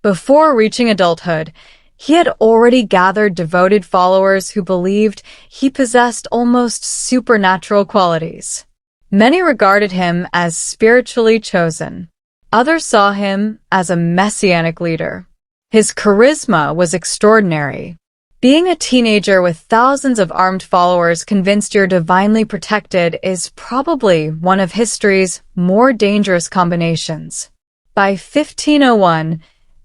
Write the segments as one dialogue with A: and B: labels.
A: Before reaching adulthood, he had already gathered devoted followers who believed he possessed almost supernatural qualities. Many regarded him as spiritually chosen. Others saw him as a messianic leader. His charisma was extraordinary. Being a teenager with thousands of armed followers convinced you're divinely protected is probably one of history's more dangerous combinations. By 1501,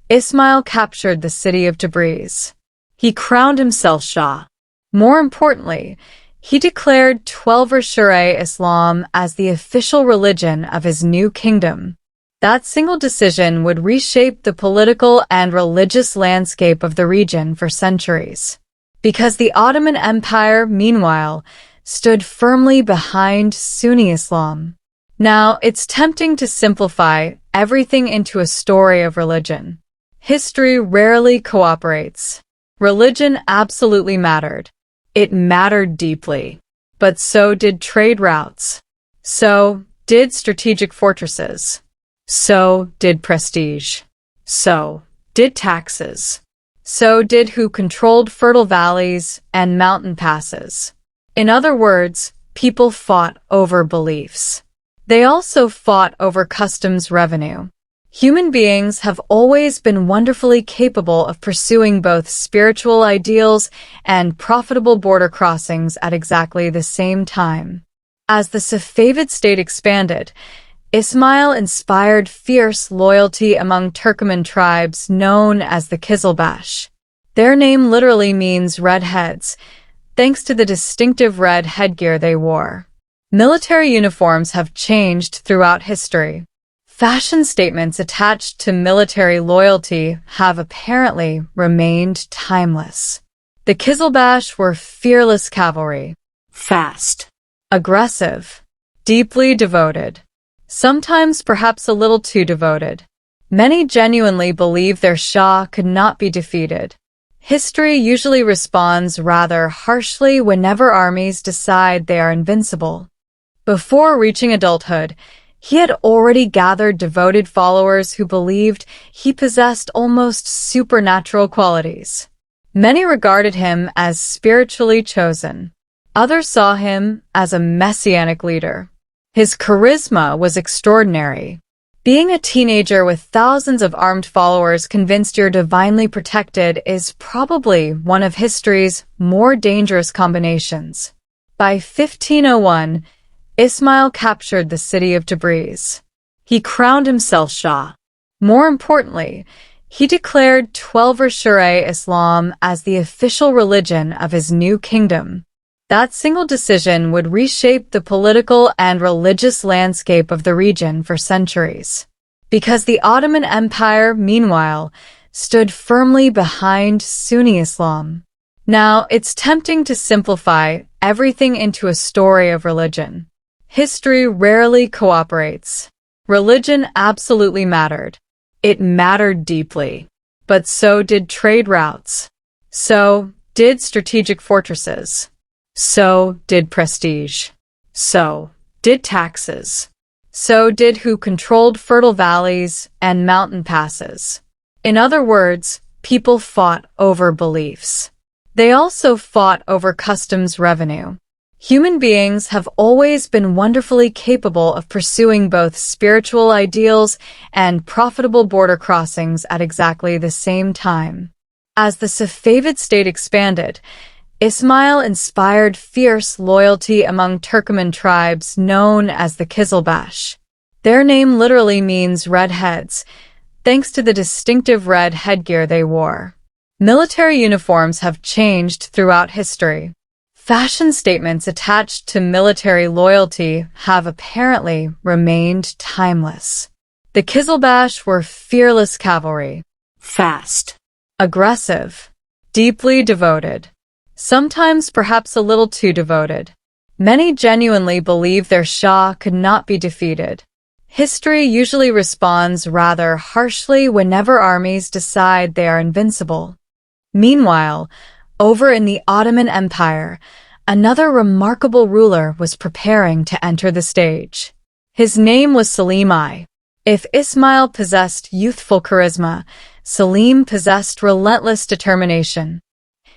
A: Ismail captured the city of Tabriz. He crowned himself Shah. More importantly, he declared Shia Islam as the official religion of his new kingdom. That single decision would reshape the political and religious landscape of the region for centuries. Because the Ottoman Empire, meanwhile, stood firmly behind Sunni Islam. Now, it's tempting to simplify everything into a story of religion. History rarely cooperates. Religion absolutely mattered. It mattered deeply. But so did trade routes. So did strategic fortresses. So did prestige. So did taxes. So did who controlled fertile valleys and mountain passes. In other words, people fought over beliefs. They also fought over customs revenue. Human beings have always been wonderfully capable of pursuing both spiritual ideals and profitable border crossings at exactly the same time. As the Safavid state expanded, Ismail inspired fierce loyalty among Turkoman tribes known as the Kizilbash. Their name literally means red heads, thanks to the distinctive red headgear they wore. Military uniforms have changed throughout history. Fashion statements attached to military loyalty have apparently remained timeless. The Kizilbash were fearless cavalry, fast, aggressive, deeply devoted. Sometimes perhaps a little too devoted. Many genuinely believe their Shah could not be defeated. History usually responds rather harshly whenever armies decide they are invincible. Before reaching adulthood, he had already gathered devoted followers who believed he possessed almost supernatural qualities. Many regarded him as spiritually chosen. Others saw him as a messianic leader. His charisma was extraordinary. Being a teenager with thousands of armed followers convinced you're divinely protected is probably one of history's more dangerous combinations. By 1501, Ismail captured the city of Tabriz. He crowned himself Shah. More importantly, he declared Shia Islam as the official religion of his new kingdom. That single decision would reshape the political and religious landscape of the region for centuries. Because the Ottoman Empire, meanwhile, stood firmly behind Sunni Islam. Now, it's tempting to simplify everything into a story of religion. History rarely cooperates. Religion absolutely mattered. It mattered deeply. But so did trade routes. So did strategic fortresses. So did prestige. So did taxes. So did who controlled fertile valleys and mountain passes. In other words, people fought over beliefs. They also fought over customs revenue. Human beings have always been wonderfully capable of pursuing both spiritual ideals and profitable border crossings at exactly the same time. As the Safavid state expanded, Ismail inspired fierce loyalty among Turkoman tribes known as the Kizilbash. Their name literally means red heads, thanks to the distinctive red headgear they wore. Military uniforms have changed throughout history. Fashion statements attached to military loyalty have apparently remained timeless. The Kizilbash were fearless cavalry, fast, aggressive, deeply devoted. Sometimes perhaps a little too devoted. Many genuinely believe their Shah could not be defeated. History usually responds rather harshly whenever armies decide they are invincible. Meanwhile, over in the Ottoman Empire, another remarkable ruler was preparing to enter the stage. His name was Selim I. If Ismail possessed youthful charisma, Selim possessed relentless determination.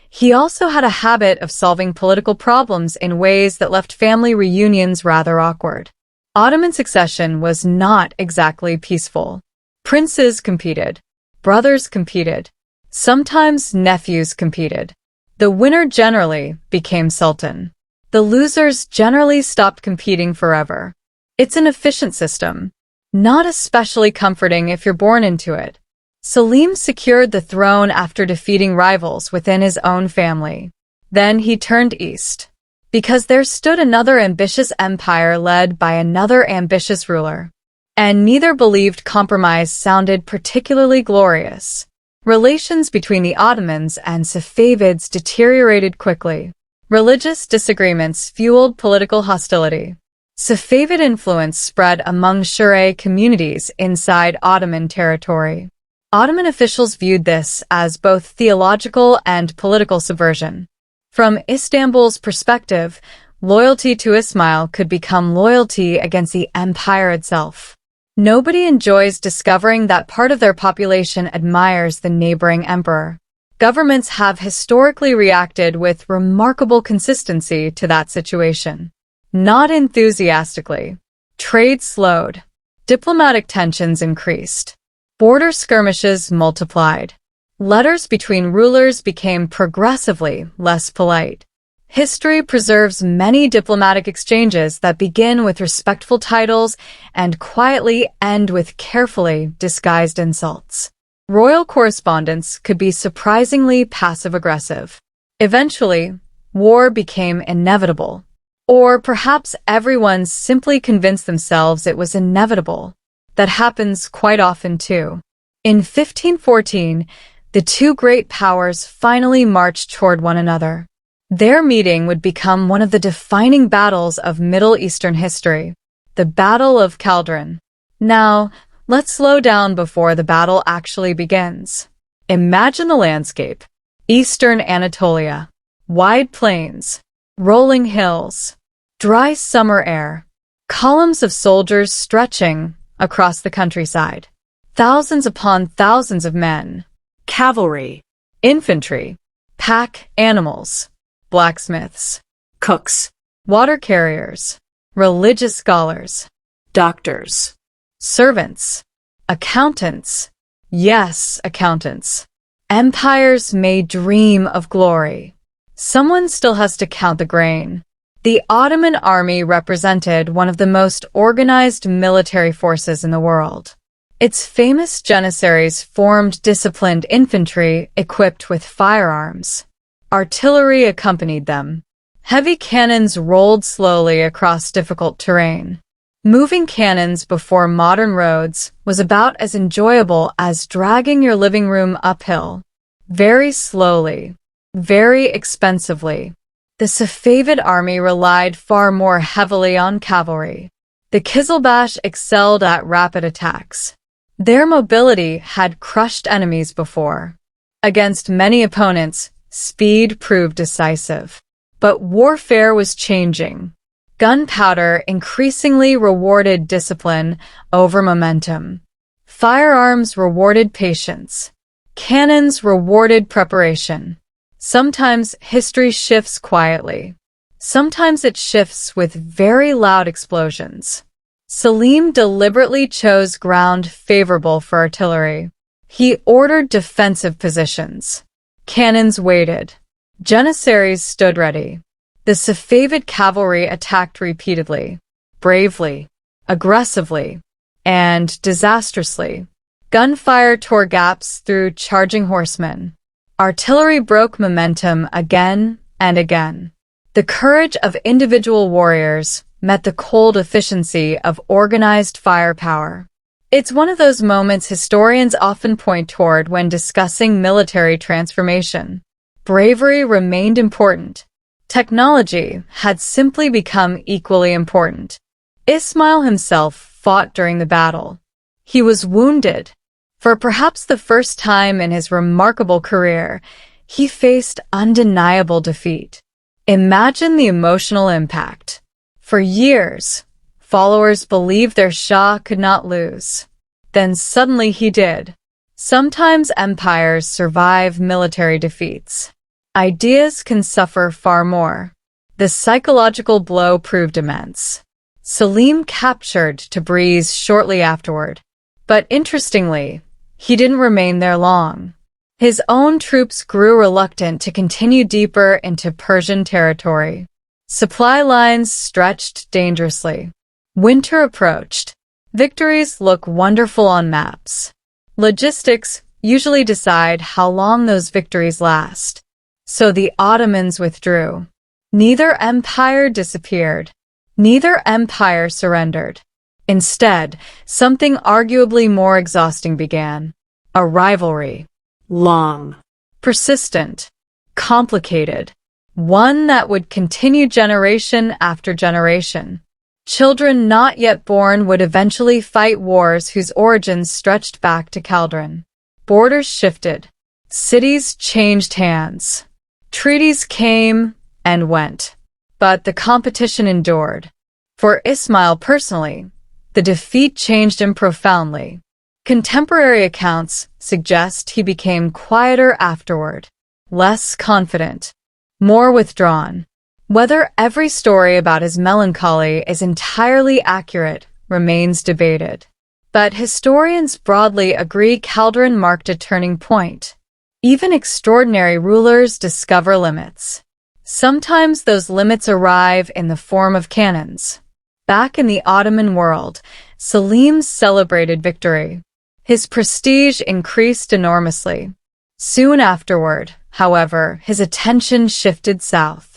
A: He also had a habit of solving political problems in ways that left family reunions rather awkward. Ottoman succession was not exactly peaceful. Princes competed. Brothers competed. Sometimes nephews competed. The winner generally became sultan. The losers generally stopped competing forever. It's an efficient system, not especially comforting if you're born into it. Selim secured the throne after defeating rivals within his own family. Then he turned east, because there stood another ambitious empire led by another ambitious ruler. And neither believed compromise sounded particularly glorious. Relations between the Ottomans and Safavids deteriorated quickly. Religious disagreements fueled political hostility. Safavid influence spread among Shia communities inside Ottoman territory. Ottoman officials viewed this as both theological and political subversion. From Istanbul's perspective, loyalty to Ismail could become loyalty against the empire itself. Nobody enjoys discovering that part of their population admires the neighboring emperor. Governments have historically reacted with remarkable consistency to that situation. Not enthusiastically. Trade slowed. Diplomatic tensions increased. Border skirmishes multiplied. Letters between rulers became progressively less polite. History preserves many diplomatic exchanges that begin with respectful titles and quietly end with carefully disguised insults. Royal correspondence could be surprisingly passive-aggressive. Eventually, war became inevitable. Or perhaps everyone simply convinced themselves it was inevitable. That happens quite often too. In 1514, the two great powers finally marched toward one another. Their meeting would become one of the defining battles of Middle Eastern history, the Battle of Chaldiran. Now, let's slow down before the battle actually begins. Imagine the landscape. Eastern Anatolia. Wide plains. Rolling hills. Dry summer air. Columns of soldiers stretching across the countryside. Thousands upon thousands of men. Cavalry. Infantry. Pack animals. Blacksmiths. Cooks. Water carriers. Religious scholars. Doctors. Servants. Accountants. Yes, accountants. Empires may dream of glory. Someone still has to count the grain. The Ottoman army represented one of the most organized military forces in the world. Its famous janissaries formed disciplined infantry equipped with firearms. Artillery accompanied them. Heavy cannons rolled slowly across difficult terrain. Moving cannons before modern roads was about as enjoyable as dragging your living room uphill. Very slowly, very expensively. The Safavid army relied far more heavily on cavalry. The Qizilbash excelled at rapid attacks. Their mobility had crushed enemies before. Against many opponents, speed proved decisive. But warfare was changing. Gunpowder increasingly rewarded discipline over momentum. Firearms rewarded patience. Cannons rewarded preparation. Sometimes history shifts quietly. Sometimes it shifts with very loud explosions. Selim deliberately chose ground favorable for artillery. He ordered defensive positions. Cannons waited. Janissaries stood ready. The Safavid cavalry attacked repeatedly, bravely, aggressively, and disastrously. Gunfire tore gaps through charging horsemen. Artillery broke momentum again and again. The courage of individual warriors met the cold efficiency of organized firepower. It's one of those moments historians often point toward when discussing military transformation. Bravery remained important. Technology had simply become equally important. Ismail himself fought during the battle. He was wounded. For perhaps the first time in his remarkable career, he faced undeniable defeat. Imagine the emotional impact. For years, followers believed their Shah could not lose. Then suddenly he did. Sometimes empires survive military defeats. Ideas can suffer far more. The psychological blow proved immense. Selim captured Tabriz shortly afterward, but interestingly, he didn't remain there long. His own troops grew reluctant to continue deeper into Persian territory. Supply lines stretched dangerously. Winter approached. Victories look wonderful on maps. Logistics usually decide how long those victories last. So the Ottomans withdrew. Neither empire disappeared. Neither empire surrendered. Instead, something arguably more exhausting began. A rivalry. Long. Persistent. Complicated. One that would continue generation after generation. Children not yet born would eventually fight wars whose origins stretched back to Chaldiran. Borders shifted. Cities changed hands. Treaties came and went. But the competition endured. For Ismail personally, the defeat changed him profoundly. Contemporary accounts suggest he became quieter afterward, less confident, more withdrawn. Whether every story about his melancholy is entirely accurate remains debated. But historians broadly agree Chaldiran marked a turning point. Even extraordinary rulers discover limits. Sometimes those limits arrive in the form of cannons. Back in the Ottoman world, Selim celebrated victory. His prestige increased enormously. Soon afterward, however, his attention shifted south.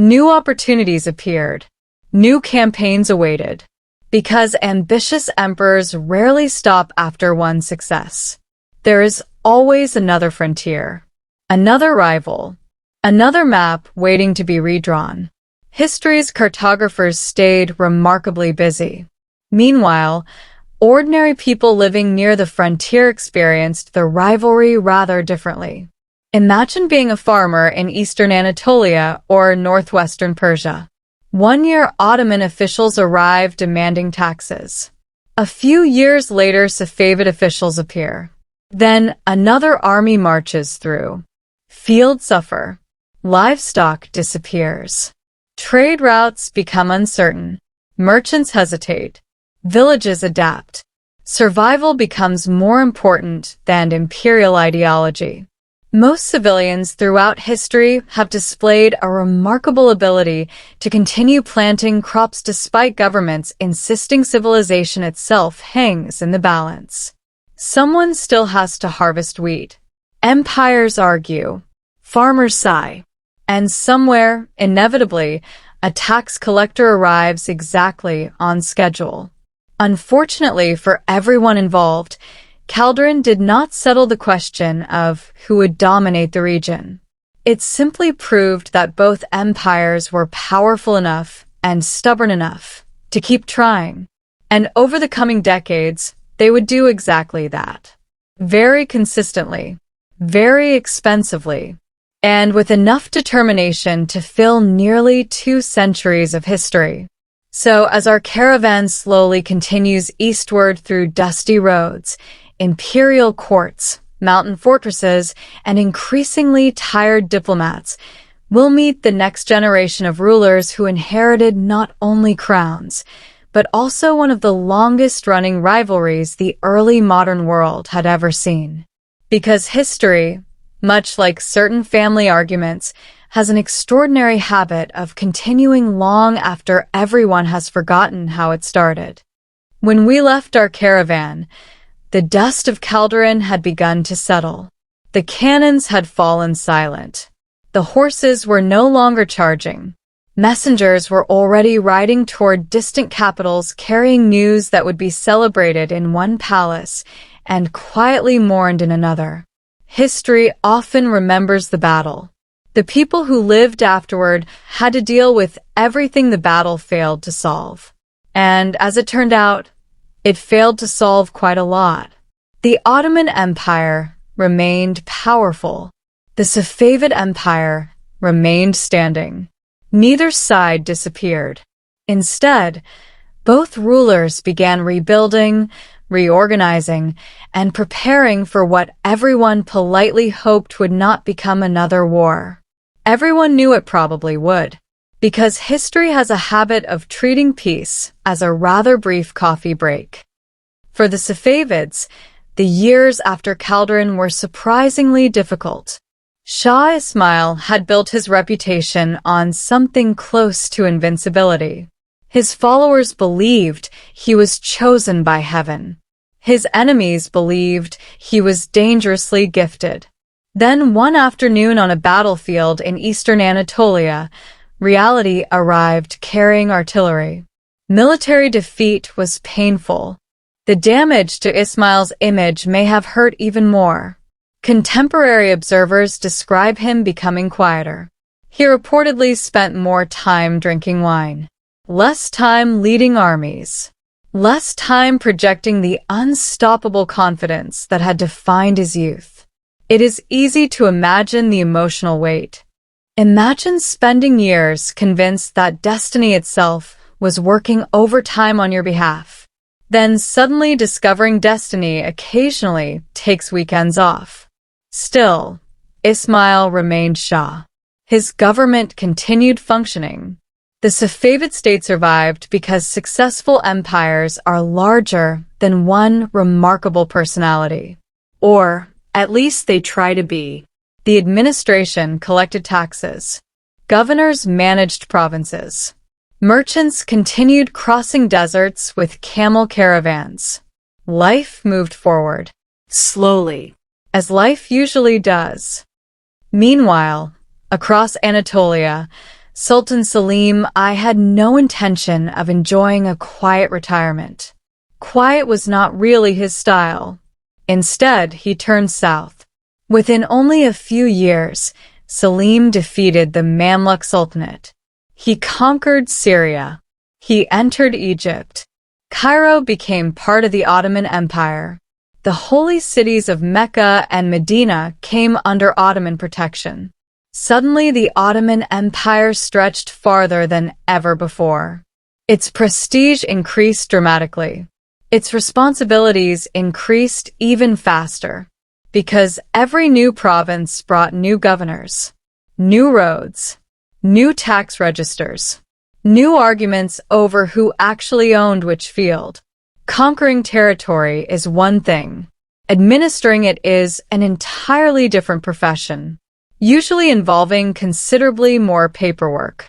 A: New opportunities appeared. New campaigns awaited. Because ambitious emperors rarely stop after one success. There is always another frontier. Another rival. Another map waiting to be redrawn. History's cartographers stayed remarkably busy. Meanwhile, ordinary people living near the frontier experienced the rivalry rather differently. Imagine being a farmer in eastern Anatolia or northwestern Persia. One year, Ottoman officials arrive demanding taxes. A few years later, Safavid officials appear. Then another army marches through. Fields suffer. Livestock disappears. Trade routes become uncertain. Merchants hesitate. Villages adapt. Survival becomes more important than imperial ideology. Most civilians throughout history have displayed a remarkable ability to continue planting crops despite governments insisting civilization itself hangs in the balance. Someone still has to harvest wheat. Empires argue. Farmers sigh. And somewhere, inevitably, a tax collector arrives exactly on schedule. Unfortunately for everyone involved, Chaldiran did not settle the question of who would dominate the region. It simply proved that both empires were powerful enough and stubborn enough to keep trying. And over the coming decades, they would do exactly that. Very consistently, very expensively, and with enough determination to fill nearly 2 centuries of history. So as our caravan slowly continues eastward through dusty roads, imperial courts, mountain fortresses, and increasingly tired diplomats, we'll meet the next generation of rulers who inherited not only crowns, but also one of the longest-running rivalries the early modern world had ever seen. Because history, much like certain family arguments, has an extraordinary habit of continuing long after everyone has forgotten how it started. When we left our caravan, the dust of Chaldiran had begun to settle. The cannons had fallen silent. The horses were no longer charging. Messengers were already riding toward distant capitals carrying news that would be celebrated in one palace and quietly mourned in another. History often remembers the battle. The people who lived afterward had to deal with everything the battle failed to solve. And as it turned out, it failed to solve quite a lot. The Ottoman Empire remained powerful. The Safavid Empire remained standing. Neither side disappeared. Instead, both rulers began rebuilding, reorganizing, and preparing for what everyone politely hoped would not become another war. Everyone knew it probably would, because history has a habit of treating peace as a rather brief coffee break. For the Safavids, the years after Chaldiran were surprisingly difficult. Shah Ismail had built his reputation on something close to invincibility. His followers believed he was chosen by heaven. His enemies believed he was dangerously gifted. Then one afternoon on a battlefield in eastern Anatolia, reality arrived carrying artillery. Military defeat was painful. The damage to Ismail's image may have hurt even more. Contemporary observers describe him becoming quieter. He reportedly spent more time drinking wine, less time leading armies, less time projecting the unstoppable confidence that had defined his youth. It is easy to imagine the emotional weight. Imagine spending years convinced that destiny itself was working overtime on your behalf, then suddenly discovering destiny occasionally takes weekends off. Still, Ismail remained Shah. His government continued functioning. The Safavid state survived because successful empires are larger than one remarkable personality. Or, at least they try to be. The administration collected taxes. Governors managed provinces. Merchants continued crossing deserts with camel caravans. Life moved forward, slowly, as life usually does. Meanwhile, across Anatolia, Sultan Selim I had no intention of enjoying a quiet retirement. Quiet was not really his style. Instead, he turned south. Within only a few years, Selim defeated the Mamluk Sultanate. He conquered Syria. He entered Egypt. Cairo became part of the Ottoman Empire. The holy cities of Mecca and Medina came under Ottoman protection. Suddenly, the Ottoman Empire stretched farther than ever before. Its prestige increased dramatically. Its responsibilities increased even faster, because every new province brought new governors, new roads, new tax registers, new arguments over who actually owned which field. Conquering territory is one thing. Administering it is an entirely different profession, usually involving considerably more paperwork.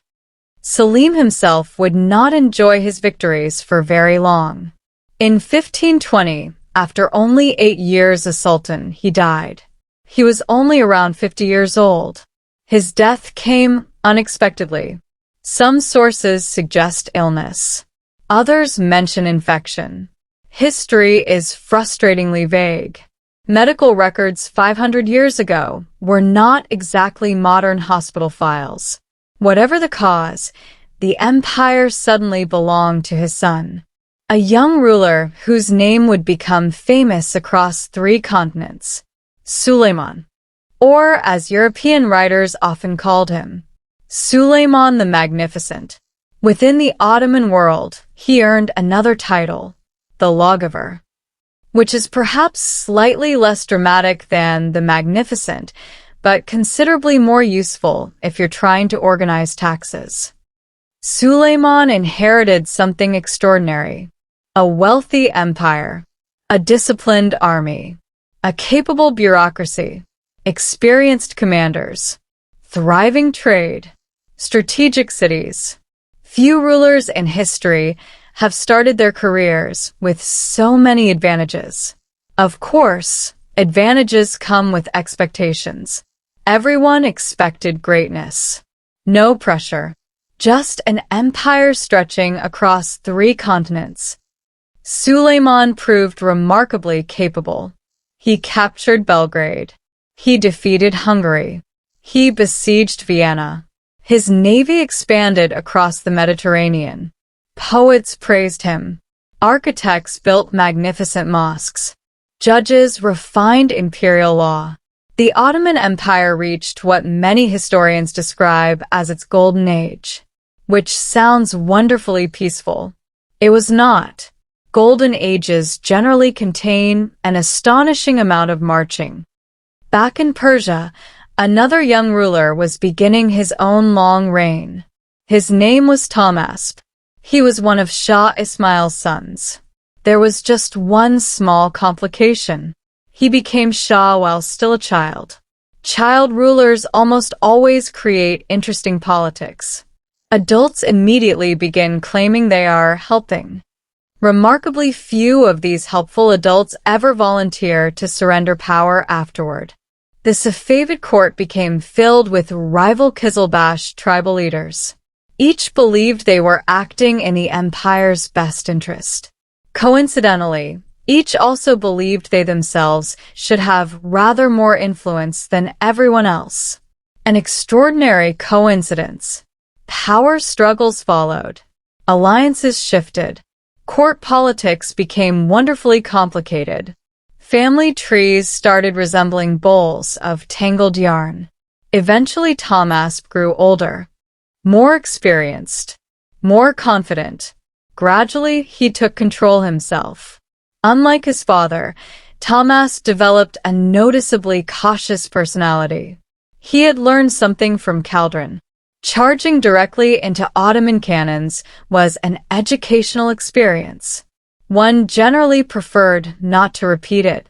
A: Selim himself would not enjoy his victories for very long. In 1520, after only 8 years as sultan, he died. He was only around 50 years old. His death came unexpectedly. Some sources suggest illness. Others mention infection. History is frustratingly vague. Medical records 500 years ago were not exactly modern hospital files. Whatever the cause, the empire suddenly belonged to his son, a young ruler whose name would become famous across 3 continents, Suleiman, or as European writers often called him, Suleiman the Magnificent. Within the Ottoman world, he earned another title, the Lawgiver, which is perhaps slightly less dramatic than the Magnificent, but considerably more useful if you're trying to organize taxes. Suleiman inherited something extraordinary: a wealthy empire, a disciplined army, a capable bureaucracy, experienced commanders, thriving trade, strategic cities. Few rulers in history have started their careers with so many advantages. Of course, advantages come with expectations. Everyone expected greatness. No pressure. Just an empire stretching across 3 continents. Suleiman proved remarkably capable. He captured Belgrade. He defeated Hungary. He besieged Vienna. His navy expanded across the Mediterranean. Poets praised him. Architects built magnificent mosques. Judges refined imperial law. The Ottoman Empire reached what many historians describe as its golden age, which sounds wonderfully peaceful. It was not. Golden ages generally contain an astonishing amount of marching. Back in Persia, another young ruler was beginning his own long reign. His name was Tahmasp. He was one of Shah Ismail's sons. There was just one small complication. He became Shah while still a child. Child rulers almost always create interesting politics. Adults immediately begin claiming they are helping. Remarkably few of these helpful adults ever volunteer to surrender power afterward. The Safavid court became filled with rival Qizilbash tribal leaders. Each believed they were acting in the empire's best interest. Coincidentally, each also believed they themselves should have rather more influence than everyone else. An extraordinary coincidence. Power struggles followed. Alliances shifted. Court politics became wonderfully complicated. Family trees started resembling bowls of tangled yarn. Eventually Tahmasp grew older, more experienced, more confident. Gradually, he took control himself. Unlike his father, Tahmasp developed a noticeably cautious personality. He had learned something from Chaldiran. Charging directly into Ottoman cannons was an educational experience. One generally preferred not to repeat it.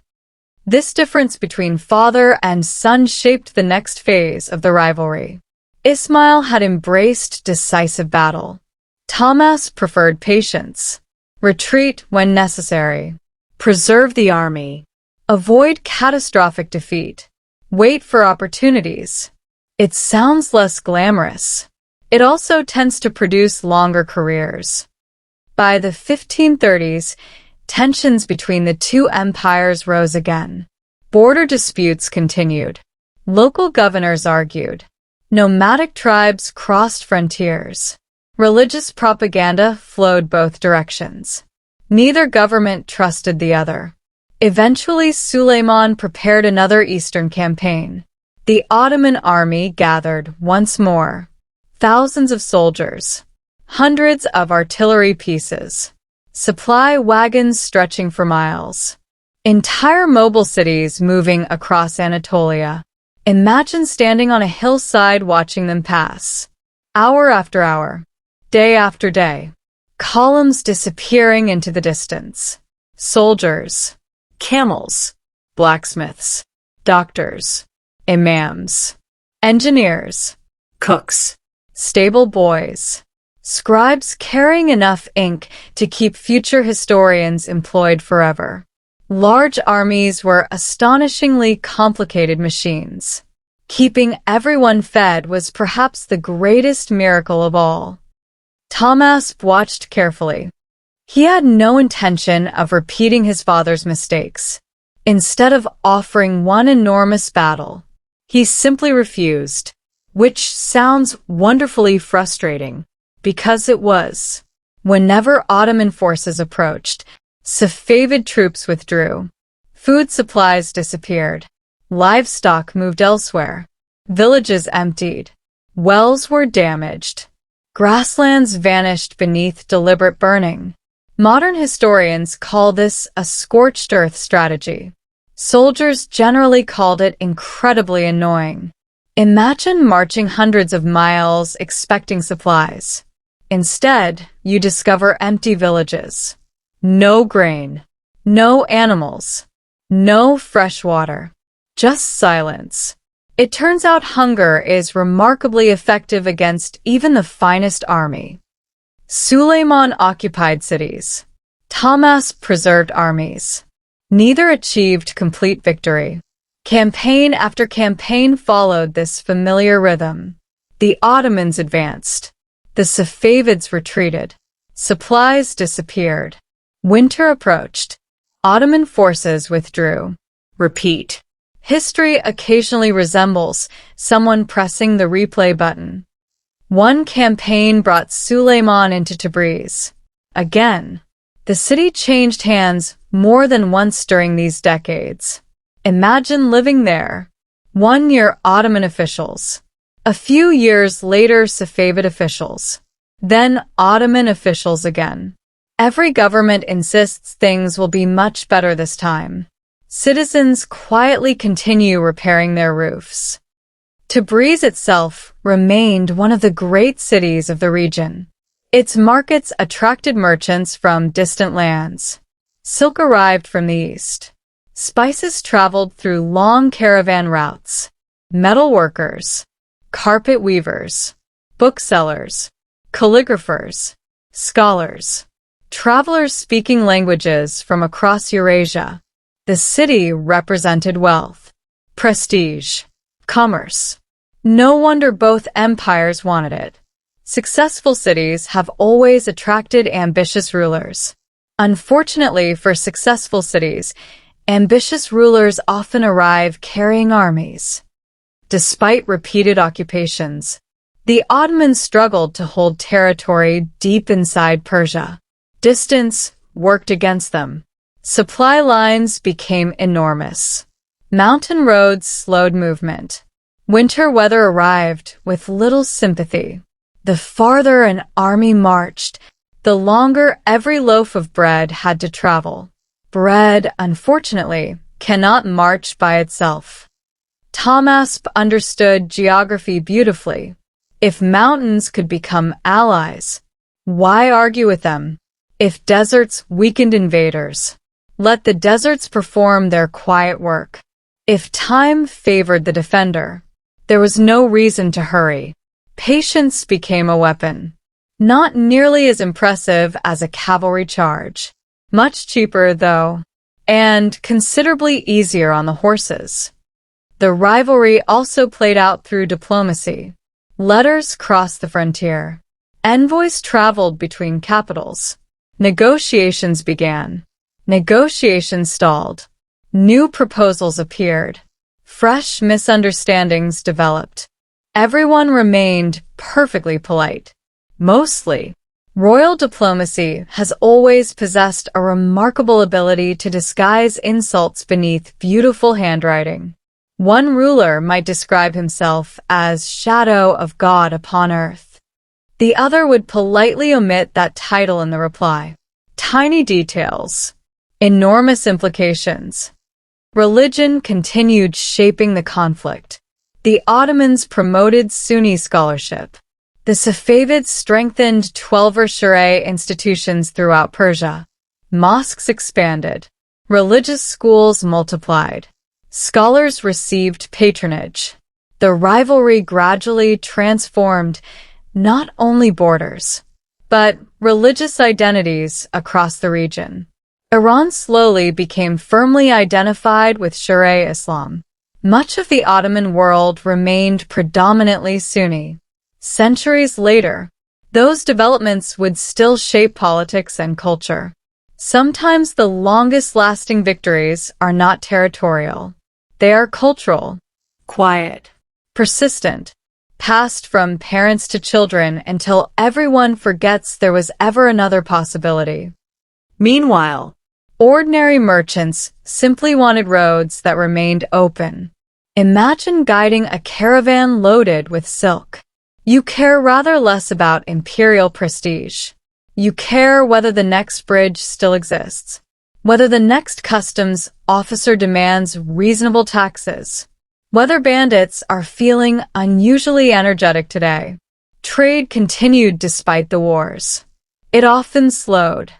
A: This difference between father and son shaped the next phase of the rivalry. Ismail had embraced decisive battle. Tahmasp preferred patience. Retreat when necessary. Preserve the army. Avoid catastrophic defeat. Wait for opportunities. It sounds less glamorous. It also tends to produce longer careers. By the 1530s, tensions between the two empires rose again. Border disputes continued. Local governors argued. Nomadic tribes crossed frontiers. Religious propaganda flowed both directions. Neither government trusted the other. Eventually, Suleiman prepared another eastern campaign. The Ottoman army gathered once more. Thousands of soldiers. Hundreds of artillery pieces. Supply wagons stretching for miles. Entire mobile cities moving across Anatolia. Imagine standing on a hillside watching them pass. Hour after hour. Day after day. Columns disappearing into the distance. Soldiers. Camels. Blacksmiths. Doctors. Imams. Engineers. Cooks. Stable boys. Scribes carrying enough ink to keep future historians employed forever. Large armies were astonishingly complicated machines. Keeping everyone fed was perhaps the greatest miracle of all. Tahmasp watched carefully. He had no intention of repeating his father's mistakes. Instead of offering one enormous battle, he simply refused, which sounds wonderfully frustrating, because it was. Whenever Ottoman forces approached, Safavid troops withdrew. Food supplies disappeared. Livestock moved elsewhere. Villages emptied. Wells were damaged. Grasslands vanished beneath deliberate burning. Modern historians call this a scorched earth strategy. Soldiers generally called it incredibly annoying. Imagine marching hundreds of miles expecting supplies. Instead, you discover empty villages. No grain. No animals. No fresh water. Just silence. It turns out hunger is remarkably effective against even the finest army. Suleiman occupied cities. Tahmasp preserved armies. Neither achieved complete victory. Campaign after campaign followed this familiar rhythm. The Ottomans advanced. The Safavids retreated. Supplies disappeared. Winter approached. Ottoman forces withdrew. Repeat. History occasionally resembles someone pressing the replay button. One campaign brought Suleiman into Tabriz. Again, the city changed hands more than once during these decades. Imagine living there. 1 year Ottoman officials. A few years later Safavid officials. Then Ottoman officials again. Every government insists things will be much better this time. Citizens quietly continue repairing their roofs. Tabriz itself remained one of the great cities of the region. Its markets attracted merchants from distant lands. Silk arrived from the east. Spices traveled through long caravan routes. Metal workers, carpet weavers, booksellers, calligraphers, scholars, travelers speaking languages from across Eurasia. The city represented wealth, prestige, commerce. No wonder both empires wanted it. Successful cities have always attracted ambitious rulers. Unfortunately for successful cities, ambitious rulers often arrive carrying armies. Despite repeated occupations, the Ottomans struggled to hold territory deep inside Persia. Distance worked against them. Supply lines became enormous. Mountain roads slowed movement. Winter weather arrived with little sympathy. The farther an army marched, the longer every loaf of bread had to travel. Bread, unfortunately, cannot march by itself. Tahmasp understood geography beautifully. If mountains could become allies, why argue with them? If deserts weakened invaders, let the deserts perform their quiet work. If time favored the defender, there was no reason to hurry. Patience became a weapon. Not nearly as impressive as a cavalry charge. Much cheaper, though, and considerably easier on the horses. The rivalry also played out through diplomacy. Letters crossed the frontier. Envoys traveled between capitals. Negotiations began. Negotiations stalled. New proposals appeared. Fresh misunderstandings developed. Everyone remained perfectly polite. Mostly. Royal diplomacy has always possessed a remarkable ability to disguise insults beneath beautiful handwriting. One ruler might describe himself as shadow of God upon earth. The other would politely omit that title in the reply. Tiny details. Enormous implications. Religion continued shaping the conflict. The Ottomans promoted Sunni scholarship. The Safavids strengthened Twelver Sharia institutions throughout Persia. Mosques expanded. Religious schools multiplied. Scholars received patronage. The rivalry gradually transformed not only borders, but religious identities across the region. Iran slowly became firmly identified with Sharia Islam. Much of the Ottoman world remained predominantly Sunni. Centuries later, those developments would still shape politics and culture. Sometimes the longest-lasting victories are not territorial. They are cultural, quiet, persistent, passed from parents to children until everyone forgets there was ever another possibility. Meanwhile, ordinary merchants simply wanted roads that remained open. Imagine guiding a caravan loaded with silk. You care rather less about imperial prestige. You care whether the next bridge still exists, whether the next customs officer demands reasonable taxes, whether bandits are feeling unusually energetic today. Trade continued despite the wars. It often slowed.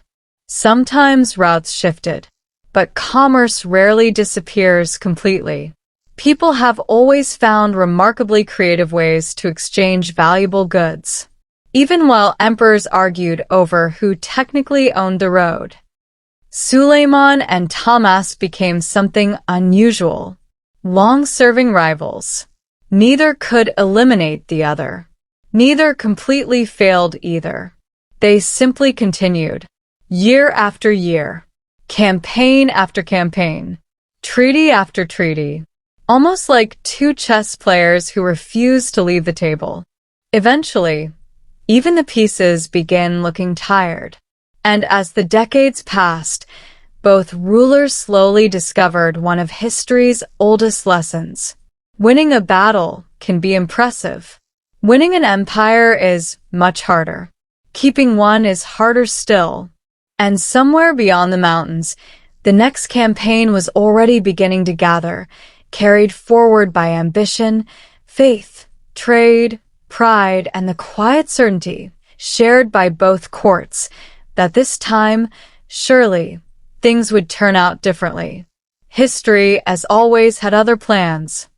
A: Sometimes routes shifted, but commerce rarely disappears completely. People have always found remarkably creative ways to exchange valuable goods, even while emperors argued over who technically owned the road. Suleiman and Tahmasp became something unusual, long-serving rivals. Neither could eliminate the other. Neither completely failed either. They simply continued, year after year, campaign after campaign, treaty after treaty, almost like two chess players who refused to leave the table. Eventually, even the pieces began looking tired. And as the decades passed, both rulers slowly discovered one of history's oldest lessons. Winning a battle can be impressive. Winning an empire is much harder. Keeping one is harder still. And somewhere beyond the mountains, the next campaign was already beginning to gather, carried forward by ambition, faith, trade, pride, and the quiet certainty shared by both courts that this time, surely, things would turn out differently. History, as always, had other plans.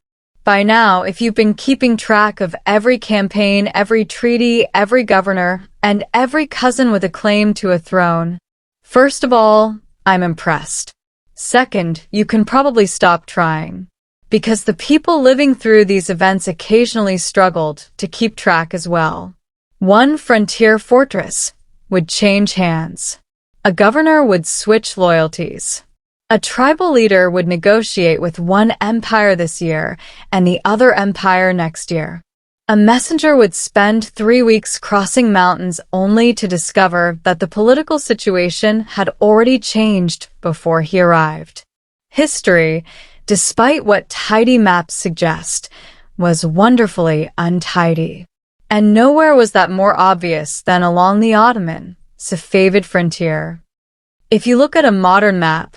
A: By now, if you've been keeping track of every campaign, every treaty, every governor, and every cousin with a claim to a throne, first of all, I'm impressed. Second, you can probably stop trying, because the people living through these events occasionally struggled to keep track as well. One frontier fortress would change hands. A governor would switch loyalties. A tribal leader would negotiate with one empire this year and the other empire next year. A messenger would spend 3 weeks crossing mountains only to discover that the political situation had already changed before he arrived. History, despite what tidy maps suggest, was wonderfully untidy. And nowhere was that more obvious than along the Ottoman, Safavid frontier. If you look at a modern map,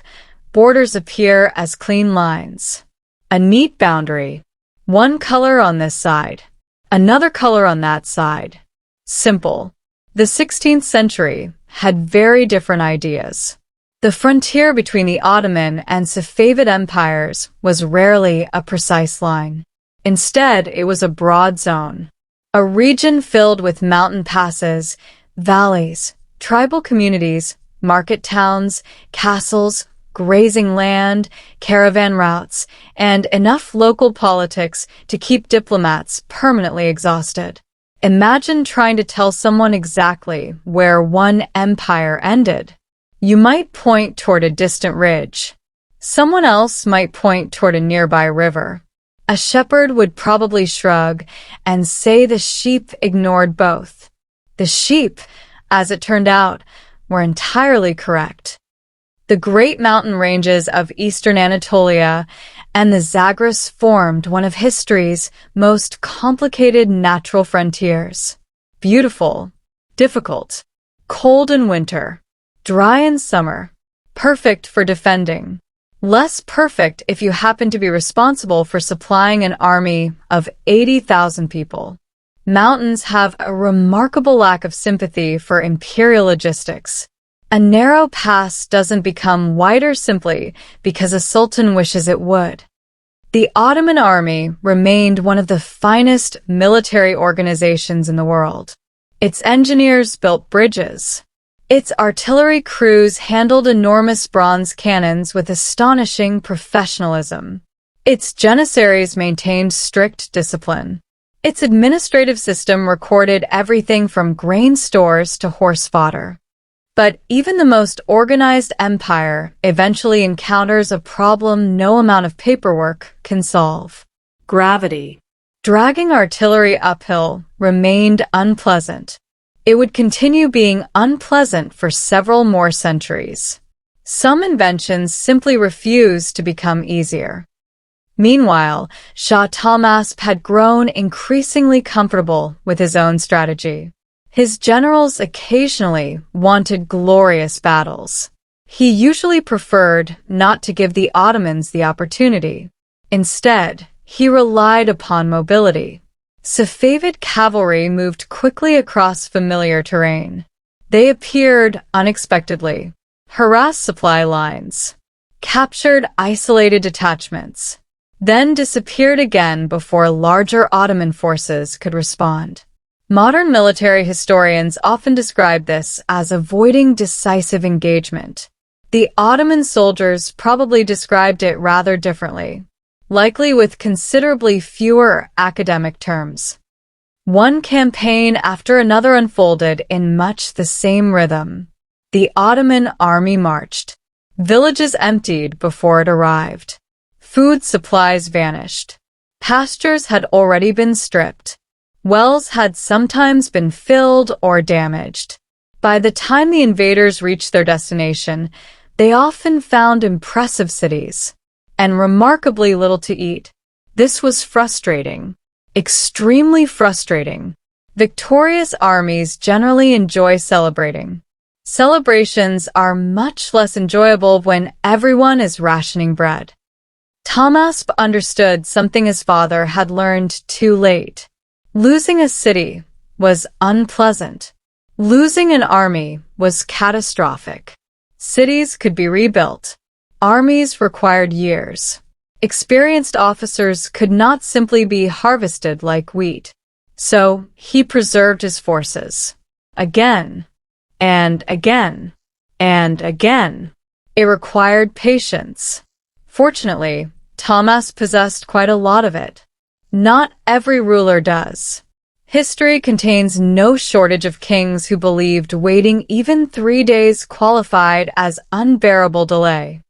A: borders appear as clean lines. A neat boundary. One color on this side, another color on that side. Simple. The 16th century had very different ideas. The frontier between the Ottoman and Safavid empires was rarely a precise line. Instead, it was a broad zone. A region filled with mountain passes, valleys, tribal communities, market towns, castles, grazing land, caravan routes, and enough local politics to keep diplomats permanently exhausted. Imagine trying to tell someone exactly where one empire ended. You might point toward a distant ridge. Someone else might point toward a nearby river. A shepherd would probably shrug and say the sheep ignored both. The sheep, as it turned out, were entirely correct. The great mountain ranges of eastern Anatolia and the Zagros formed one of history's most complicated natural frontiers. Beautiful, difficult, cold in winter, dry in summer, perfect for defending. Less perfect if you happen to be responsible for supplying an army of 80,000 people. Mountains have a remarkable lack of sympathy for imperial logistics. A narrow pass doesn't become wider simply because a sultan wishes it would. The Ottoman army remained one of the finest military organizations in the world. Its engineers built bridges. Its artillery crews handled enormous bronze cannons with astonishing professionalism. Its janissaries maintained strict discipline. Its administrative system recorded everything from grain stores to horse fodder. But even the most organized empire eventually encounters a problem no amount of paperwork can solve. Gravity. Dragging artillery uphill remained unpleasant. It would continue being unpleasant for several more centuries. Some inventions simply refused to become easier. Meanwhile, Shah Tahmasp had grown increasingly comfortable with his own strategy. His generals occasionally wanted glorious battles. He usually preferred not to give the Ottomans the opportunity. Instead, he relied upon mobility. Safavid cavalry moved quickly across familiar terrain. They appeared unexpectedly, harassed supply lines, captured isolated detachments, then disappeared again before larger Ottoman forces could respond. Modern military historians often describe this as avoiding decisive engagement. The Ottoman soldiers probably described it rather differently, likely with considerably fewer academic terms. One campaign after another unfolded in much the same rhythm. The Ottoman army marched. Villages emptied before it arrived. Food supplies vanished. Pastures had already been stripped. Wells had sometimes been filled or damaged. By the time the invaders reached their destination, they often found impressive cities and remarkably little to eat. This was frustrating, extremely frustrating. Victorious armies generally enjoy celebrating. Celebrations are much less enjoyable when everyone is rationing bread. Tahmasp understood something his father had learned too late. Losing a city was unpleasant. Losing an army was catastrophic. Cities could be rebuilt. Armies required years. Experienced officers could not simply be harvested like wheat. So he preserved his forces. Again, and again, and again. It required patience. Fortunately, Tahmasp possessed quite a lot of it. Not every ruler does. History contains no shortage of kings who believed waiting even 3 days qualified as unbearable delay.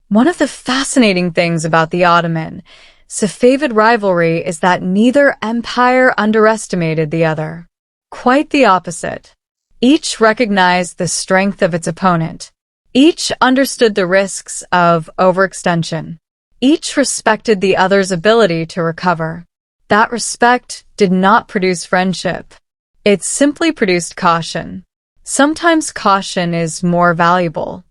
A: One of the fascinating things about the Ottoman Safavid rivalry is that neither empire underestimated the other. Quite the opposite. Each recognized the strength of its opponent. Each understood the risks of overextension. Each respected the other's ability to recover. That respect did not produce friendship. It simply produced caution. Sometimes caution is more valuable.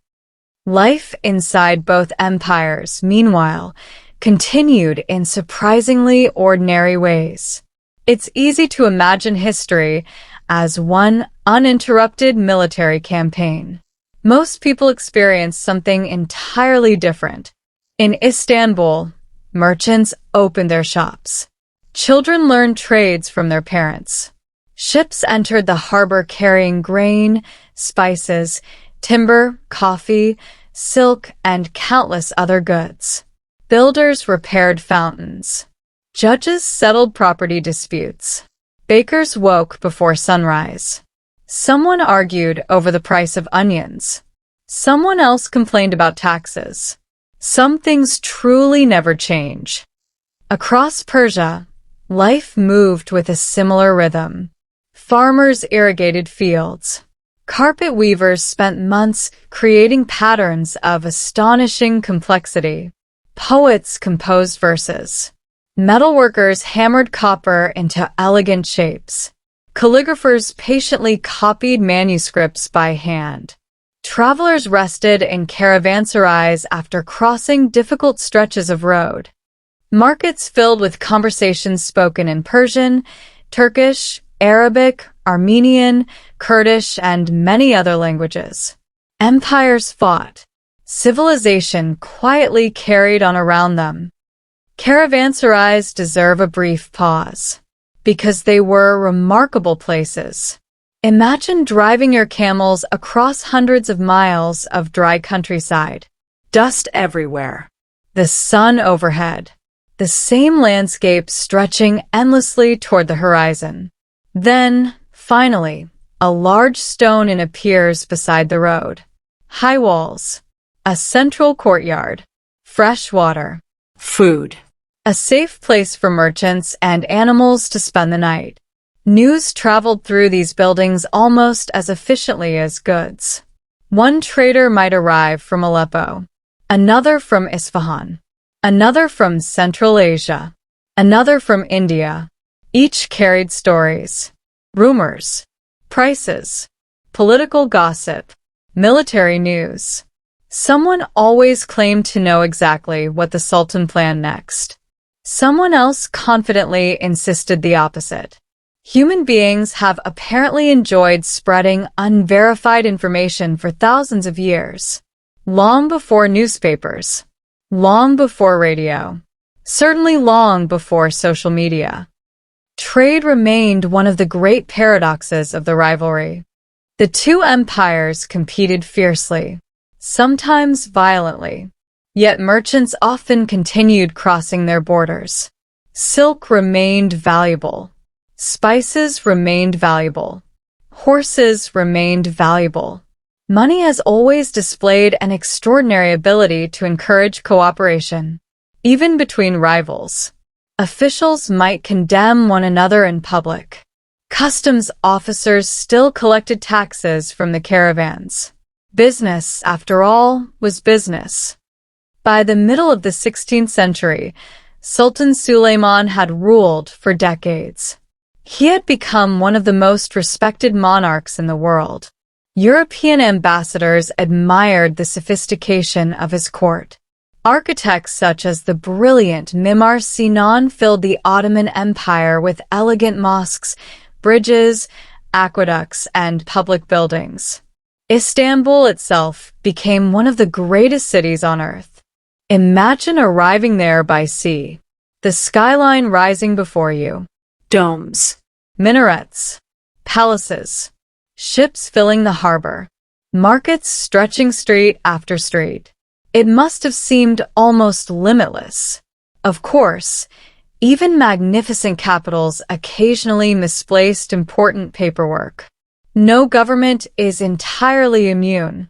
A: Life inside both empires, meanwhile, continued in surprisingly ordinary ways. It's easy to imagine history as one uninterrupted military campaign. Most people experience something entirely different. In Istanbul, merchants opened their shops. Children learned trades from their parents. Ships entered the harbor carrying grain, spices, timber, coffee, silk, and countless other goods. Builders repaired fountains. Judges settled property disputes. Bakers woke before sunrise. Someone argued over the price of onions. Someone else complained about taxes. Some things truly never change. Across Persia, life moved with a similar rhythm. Farmers irrigated fields. Carpet weavers spent months creating patterns of astonishing complexity. Poets composed verses. Metalworkers hammered copper into elegant shapes. Calligraphers patiently copied manuscripts by hand. Travelers rested in caravanserais after crossing difficult stretches of road. Markets filled with conversations spoken in Persian, Turkish, Arabic, Armenian, Kurdish, and many other languages. Empires fought. Civilization quietly carried on around them. Caravanserais deserve a brief pause, because they were remarkable places. Imagine driving your camels across hundreds of miles of dry countryside. Dust everywhere. The sun overhead. The same landscape stretching endlessly toward the horizon. Then, finally, a large stone appears beside the road. High walls. A central courtyard. Fresh water. Food. A safe place for merchants and animals to spend the night. News traveled through these buildings almost as efficiently as goods. One trader might arrive from Aleppo, another from Isfahan, another from Central Asia, another from India. Each carried stories, rumors, prices, political gossip, military news. Someone always claimed to know exactly what the Sultan planned next. Someone else confidently insisted the opposite. Human beings have apparently enjoyed spreading unverified information for thousands of years. Long before newspapers. Long before radio. Certainly long before social media. Trade remained one of the great paradoxes of the rivalry. The two empires competed fiercely, sometimes violently. Yet merchants often continued crossing their borders. Silk remained valuable. Spices remained valuable. Horses remained valuable. Money has always displayed an extraordinary ability to encourage cooperation, even between rivals. Officials might condemn one another in public. Customs officers still collected taxes from the caravans. Business, after all, was business. By the middle of the 16th century, Sultan Suleiman had ruled for decades. He had become one of the most respected monarchs in the world. European ambassadors admired the sophistication of his court. Architects such as the brilliant Mimar Sinan filled the Ottoman Empire with elegant mosques, bridges, aqueducts, and public buildings. Istanbul itself became one of the greatest cities on earth. Imagine arriving there by sea. The skyline rising before you. Domes, minarets, palaces, ships filling the harbor, markets stretching street after street. It must have seemed almost limitless. Of course, even magnificent capitals occasionally misplaced important paperwork. No government is entirely immune.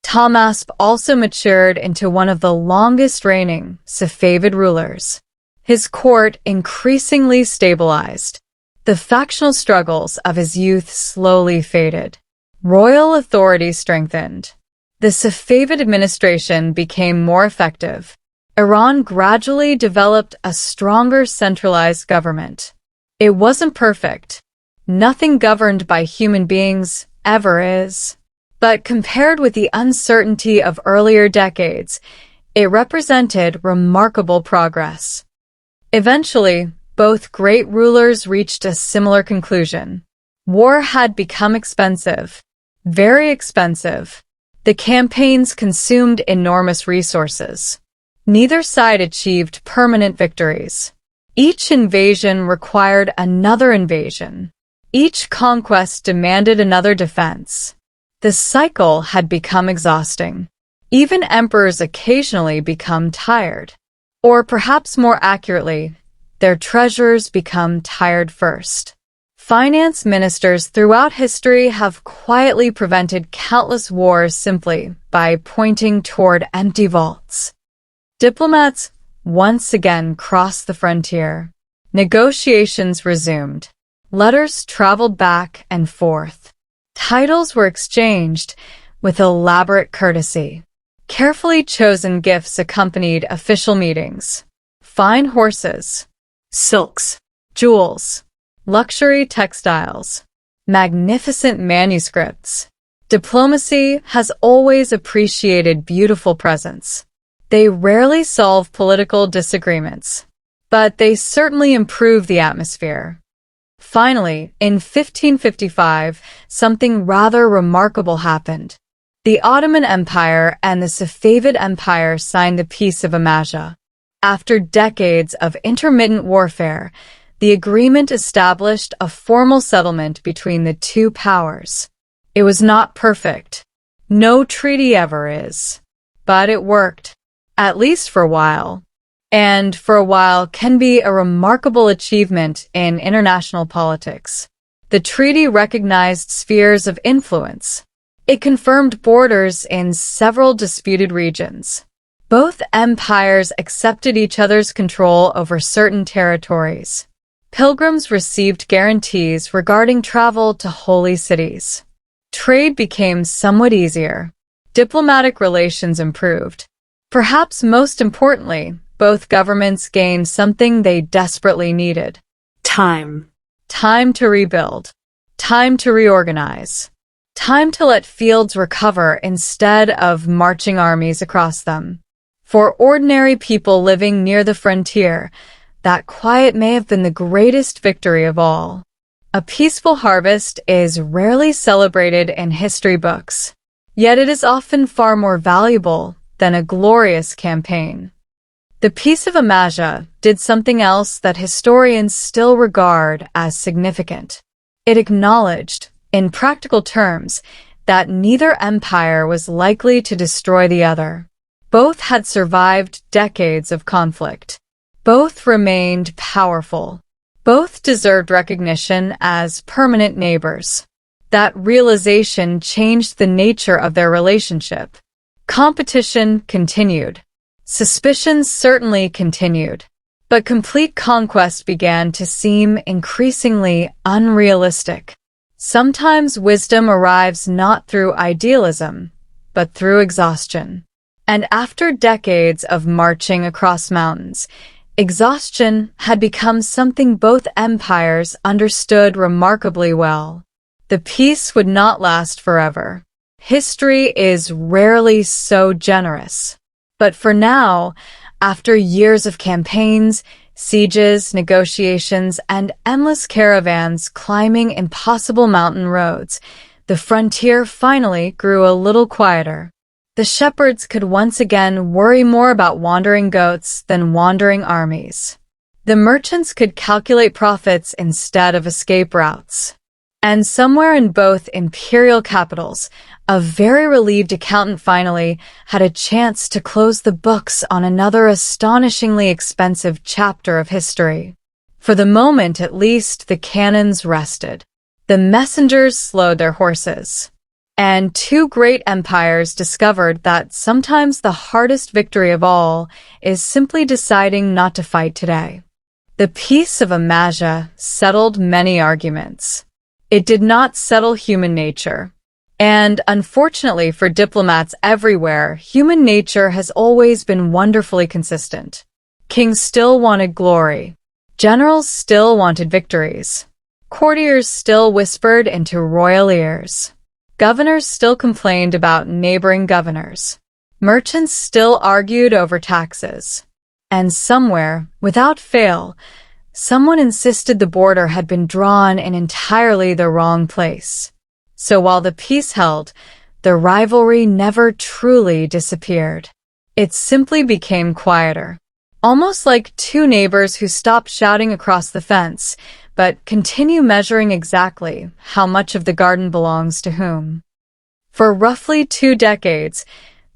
A: Tahmasp also matured into one of the longest-reigning Safavid rulers. His court increasingly stabilized. The factional struggles of his youth slowly faded. Royal authority strengthened. The Safavid administration became more effective. Iran gradually developed a stronger centralized government. It wasn't perfect. Nothing governed by human beings ever is. But compared with the uncertainty of earlier decades, it represented remarkable progress. Eventually, both great rulers reached a similar conclusion. War had become expensive, very expensive. The campaigns consumed enormous resources. Neither side achieved permanent victories. Each invasion required another invasion. Each conquest demanded another defense. The cycle had become exhausting. Even emperors occasionally become tired. Or perhaps more accurately, their treasurers become tired first. Finance ministers throughout history have quietly prevented countless wars simply by pointing toward empty vaults. Diplomats once again crossed the frontier. Negotiations resumed. Letters traveled back and forth. Titles were exchanged with elaborate courtesy. Carefully chosen gifts accompanied official meetings. Fine horses, silks, jewels, luxury textiles, magnificent manuscripts. Diplomacy has always appreciated beautiful presents. They rarely solve political disagreements, but they certainly improve the atmosphere. Finally, in 1555, something rather remarkable happened. The Ottoman Empire and the Safavid Empire signed the Peace of Amasya. After decades of intermittent warfare, the agreement established a formal settlement between the two powers. It was not perfect. No treaty ever is. But it worked, at least for a while. And for a while can be a remarkable achievement in international politics. The treaty recognized spheres of influence. It confirmed borders in several disputed regions. Both empires accepted each other's control over certain territories. Pilgrims received guarantees regarding travel to holy cities. Trade became somewhat easier. Diplomatic relations improved. Perhaps most importantly, both governments gained something they desperately needed. Time. Time to rebuild. Time to reorganize. Time to let fields recover instead of marching armies across them. For ordinary people living near the frontier, that quiet may have been the greatest victory of all. A peaceful harvest is rarely celebrated in history books, yet it is often far more valuable than a glorious campaign. The Peace of Amasya did something else that historians still regard as significant. It acknowledged, in practical terms, that neither empire was likely to destroy the other. Both had survived decades of conflict. Both remained powerful. Both deserved recognition as permanent neighbors. That realization changed the nature of their relationship. Competition continued. Suspicions certainly continued. But complete conquest began to seem increasingly unrealistic. Sometimes wisdom arrives not through idealism, but through exhaustion. And after decades of marching across mountains, exhaustion had become something both empires understood remarkably well. the peace would not last forever. History is rarely so generous. But for now, after years of campaigns, sieges, negotiations, and endless caravans climbing impossible mountain roads, the frontier finally grew a little quieter. The shepherds could once again worry more about wandering goats than wandering armies. The merchants could calculate profits instead of escape routes. And somewhere in both imperial capitals, a very relieved accountant finally had a chance to close the books on another astonishingly expensive chapter of history. For the moment, at least, the cannons rested. The messengers slowed their horses. And two great empires discovered that sometimes the hardest victory of all is simply deciding not to fight today. The Peace of Amasia settled many arguments. It did not settle human nature. And unfortunately for diplomats everywhere, human nature has always been wonderfully consistent. Kings still wanted glory. Generals still wanted victories. Courtiers still whispered into royal ears. Governors still complained about neighboring governors. Merchants still argued over taxes. And somewhere, without fail, someone insisted the border had been drawn in entirely the wrong place. So while the peace held, the rivalry never truly disappeared. It simply became quieter. Almost like two neighbors who stop shouting across the fence, but continue measuring exactly how much of the garden belongs to whom. For roughly 2 decades,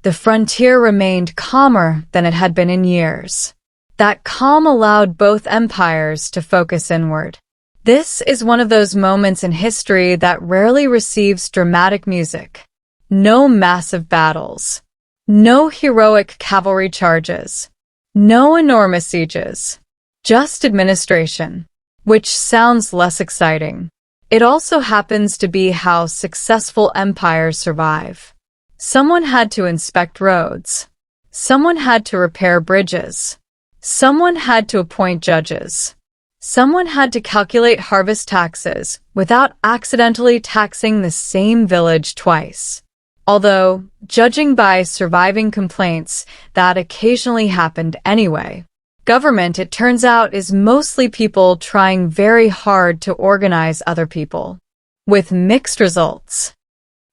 A: the frontier remained calmer than it had been in years. That calm allowed both empires to focus inward. This is one of those moments in history that rarely receives dramatic music. No massive battles. No heroic cavalry charges. No enormous sieges. Just administration, which sounds less exciting. It also happens to be how successful empires survive. Someone had to inspect roads. Someone had to repair bridges. Someone had to appoint judges. Someone had to calculate harvest taxes without accidentally taxing the same village twice. Although, judging by surviving complaints, that occasionally happened anyway. Government, it turns out, is mostly people trying very hard to organize other people, with mixed results.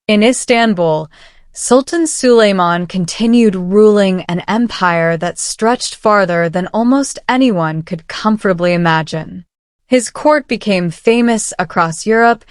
A: In Istanbul, Sultan Suleiman continued ruling an empire that stretched farther than almost anyone could comfortably imagine. His court became famous across Europe,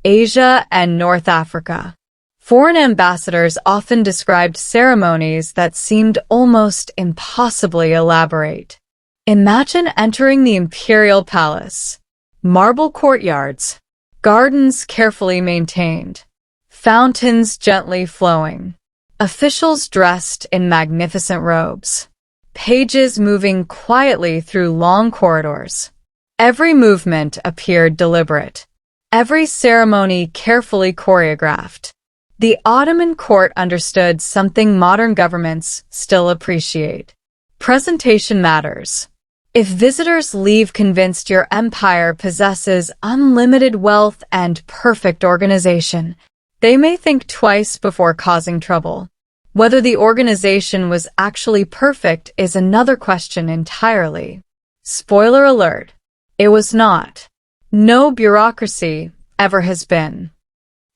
A: Asia, and North Africa. Foreign ambassadors often described ceremonies that seemed almost impossibly elaborate. Imagine entering the imperial palace. Marble courtyards, gardens carefully maintained, fountains gently flowing, officials dressed in magnificent robes, pages moving quietly through long corridors. Every movement appeared deliberate, every ceremony carefully choreographed. The Ottoman court understood something modern governments still appreciate. Presentation matters. If visitors leave convinced your empire possesses unlimited wealth and perfect organization, they may think twice before causing trouble. Whether the organization was actually perfect is another question entirely. Spoiler alert, it was not. No bureaucracy ever has been.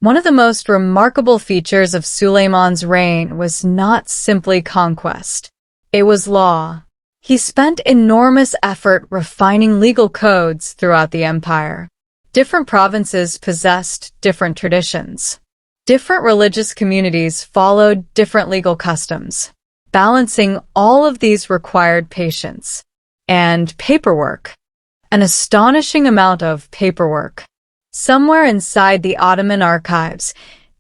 A: One of the most remarkable features of Suleiman's reign was not simply conquest. It was law. He spent enormous effort refining legal codes throughout the empire. Different provinces possessed different traditions. Different religious communities followed different legal customs. Balancing all of these required patience and paperwork. An astonishing amount of paperwork. Somewhere inside the Ottoman archives,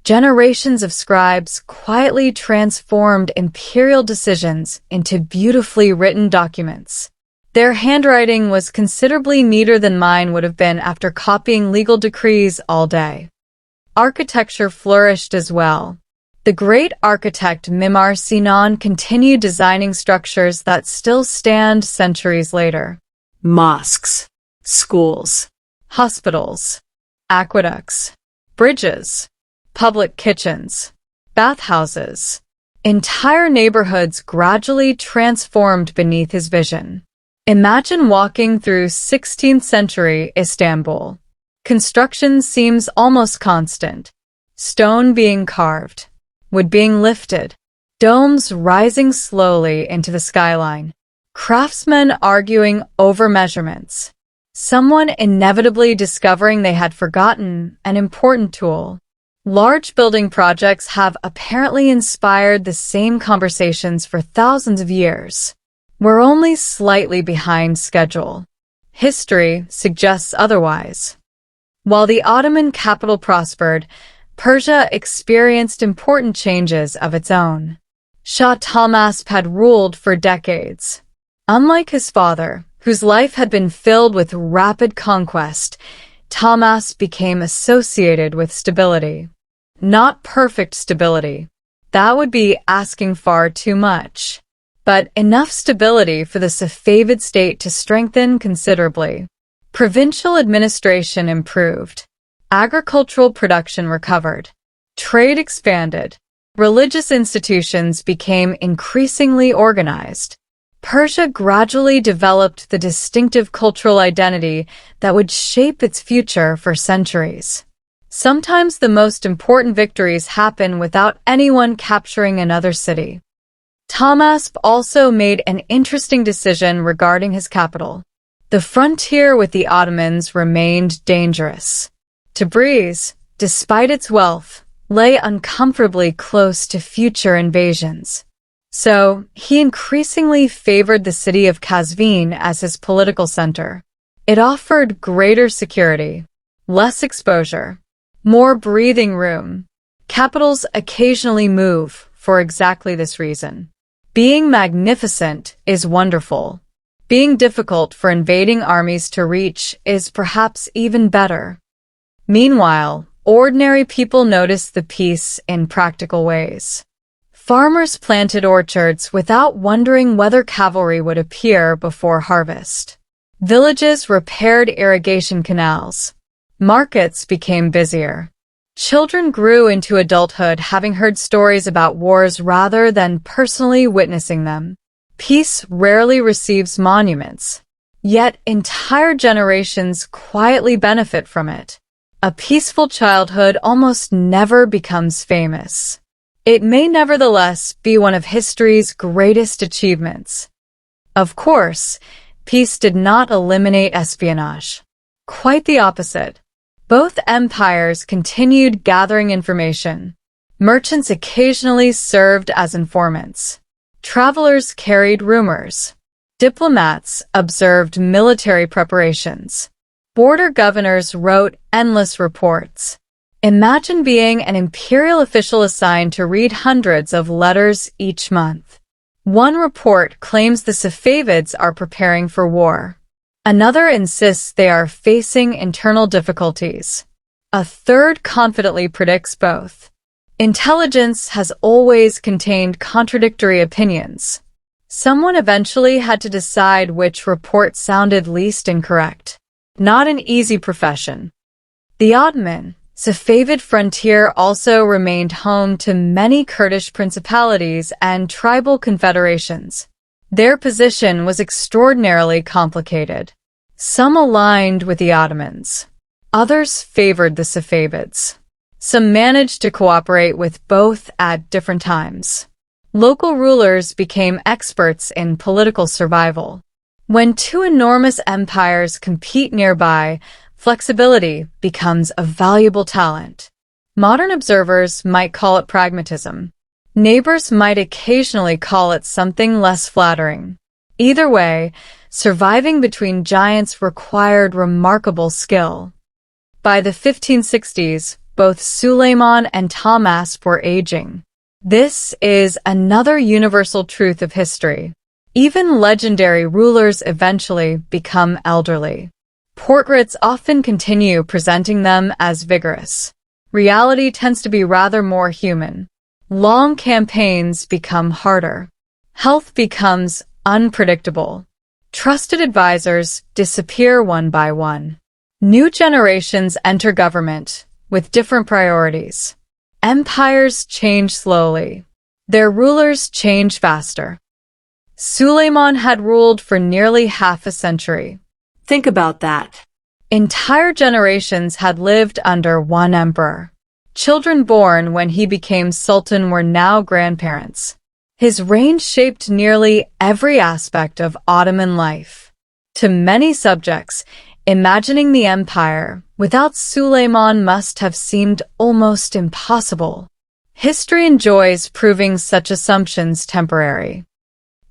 A: generations of scribes quietly transformed imperial decisions into beautifully written documents. Their handwriting was considerably neater than mine would have been after copying legal decrees all day. Architecture flourished as well. The great architect Mimar Sinan continued designing structures that still stand centuries later. Mosques, schools, hospitals, aqueducts. bridges, public kitchens, bathhouses. Entire neighborhoods gradually transformed beneath his vision. Imagine walking through 16th century Istanbul. Construction seems almost constant. Stone being carved, wood being lifted, domes rising slowly into the skyline, craftsmen arguing over measurements, someone inevitably discovering they had forgotten an important tool. Large building projects have apparently inspired the same conversations for thousands of years. We're only slightly behind schedule. History suggests otherwise. While the Ottoman capital prospered, Persia experienced important changes of its own. Shah Tahmasp had ruled for decades. Unlike his father, whose life had been filled with rapid conquest, Tahmasp became associated with stability. Not perfect stability. That would be asking far too much. But enough stability for the Safavid state to strengthen considerably. Provincial administration improved. Agricultural production recovered. Trade expanded. Religious institutions became increasingly organized. Persia gradually developed the distinctive cultural identity that would shape its future for centuries. Sometimes the most important victories happen without anyone capturing another city. Tahmasp also made an interesting decision regarding his capital. The frontier with the Ottomans remained dangerous. Tabriz, despite its wealth, lay uncomfortably close to future invasions. So, he increasingly favored the city of Qazvin as his political center. It offered greater security, less exposure, more breathing room. Capitals occasionally move for exactly this reason. Being magnificent is wonderful. Being difficult for invading armies to reach is perhaps even better. Meanwhile, ordinary people noticed the peace in practical ways. Farmers planted orchards without wondering whether cavalry would appear before harvest. Villages repaired irrigation canals. Markets became busier. Children grew into adulthood having heard stories about wars rather than personally witnessing them. Peace rarely receives monuments, yet entire generations quietly benefit from it. A peaceful childhood almost never becomes famous. It may nevertheless be one of history's greatest achievements. Of course, peace did not eliminate espionage. Quite the opposite. Both empires continued gathering information. Merchants occasionally served as informants. Travelers carried rumors. Diplomats observed military preparations. Border governors wrote endless reports. Imagine being an imperial official assigned to read hundreds of letters each month. One report claims the Safavids are preparing for war. Another insists they are facing internal difficulties. A third confidently predicts both. Intelligence has always contained contradictory opinions. Someone eventually had to decide which report sounded least incorrect. Not an easy profession. The Ottoman, Safavid frontier also remained home to many Kurdish principalities and tribal confederations. Their position was extraordinarily complicated. Some aligned with the Ottomans. Others favored the Safavids. Some managed to cooperate with both at different times. Local rulers became experts in political survival. When two enormous empires compete nearby, flexibility becomes a valuable talent. Modern observers might call it pragmatism. Neighbors might occasionally call it something less flattering. Either way, surviving between giants required remarkable skill. By the 1560s, both Suleiman and Tahmasp were aging. This is another universal truth of history. Even legendary rulers eventually become elderly. Portraits often continue presenting them as vigorous. Reality tends to be rather more human. Long campaigns become harder. Health becomes unpredictable. Trusted advisors disappear one by one. New generations enter government, with different priorities. Empires change slowly. Their rulers change faster. Suleiman had ruled for nearly half a century.
B: Think about that.
A: Entire generations had lived under one emperor. Children born when he became sultan were now grandparents. His reign shaped nearly every aspect of Ottoman life. To many subjects, imagining the empire without Suleiman must have seemed almost impossible. History enjoys proving such assumptions temporary.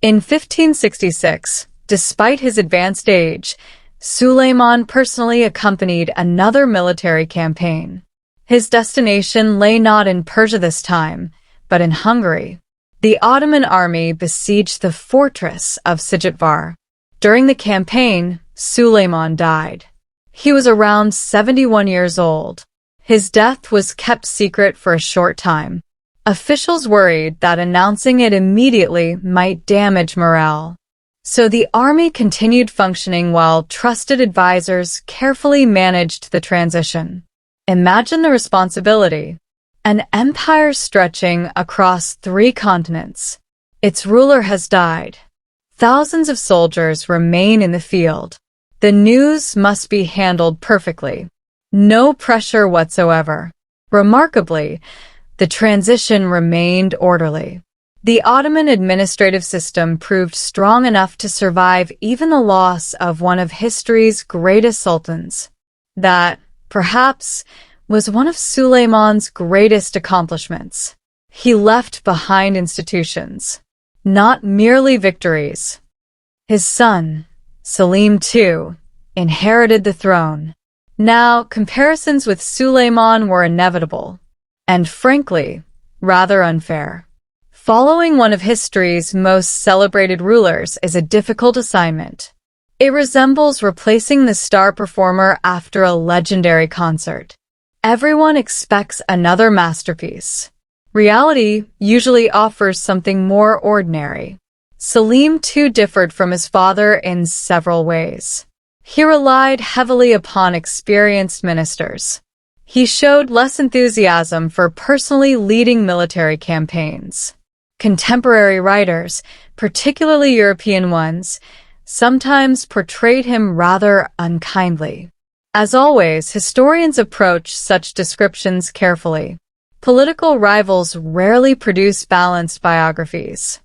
A: In 1566, despite his advanced age, Suleiman personally accompanied another military campaign. His destination lay not in Persia this time, but in Hungary. The Ottoman army besieged the fortress of Sijitvar. During the campaign, Suleiman died. He was around 71 years old. His death was kept secret for a short time. Officials worried that announcing it immediately might damage morale. So the army continued functioning while trusted advisors carefully managed the transition. Imagine the responsibility. An empire stretching across 3 continents. Its ruler has died. Thousands of soldiers remain in the field. The news must be handled perfectly. No pressure whatsoever. Remarkably, the transition remained orderly. The Ottoman administrative system proved strong enough to survive even the loss of one of history's greatest sultans. That, perhaps, was one of Suleiman's greatest accomplishments. He left behind institutions, not merely victories. His son, Selim II, inherited the throne. Now, comparisons with Suleiman were inevitable, and frankly, rather unfair. Following one of history's most celebrated rulers is a difficult assignment. It resembles replacing the star performer after a legendary concert. Everyone expects another masterpiece. Reality usually offers something more ordinary. Selim too differed from his father in several ways. He relied heavily upon experienced ministers. He showed less enthusiasm for personally leading military campaigns. Contemporary writers, particularly European ones, sometimes portrayed him rather unkindly. As always, historians approach such descriptions carefully. Political rivals rarely produce balanced biographies.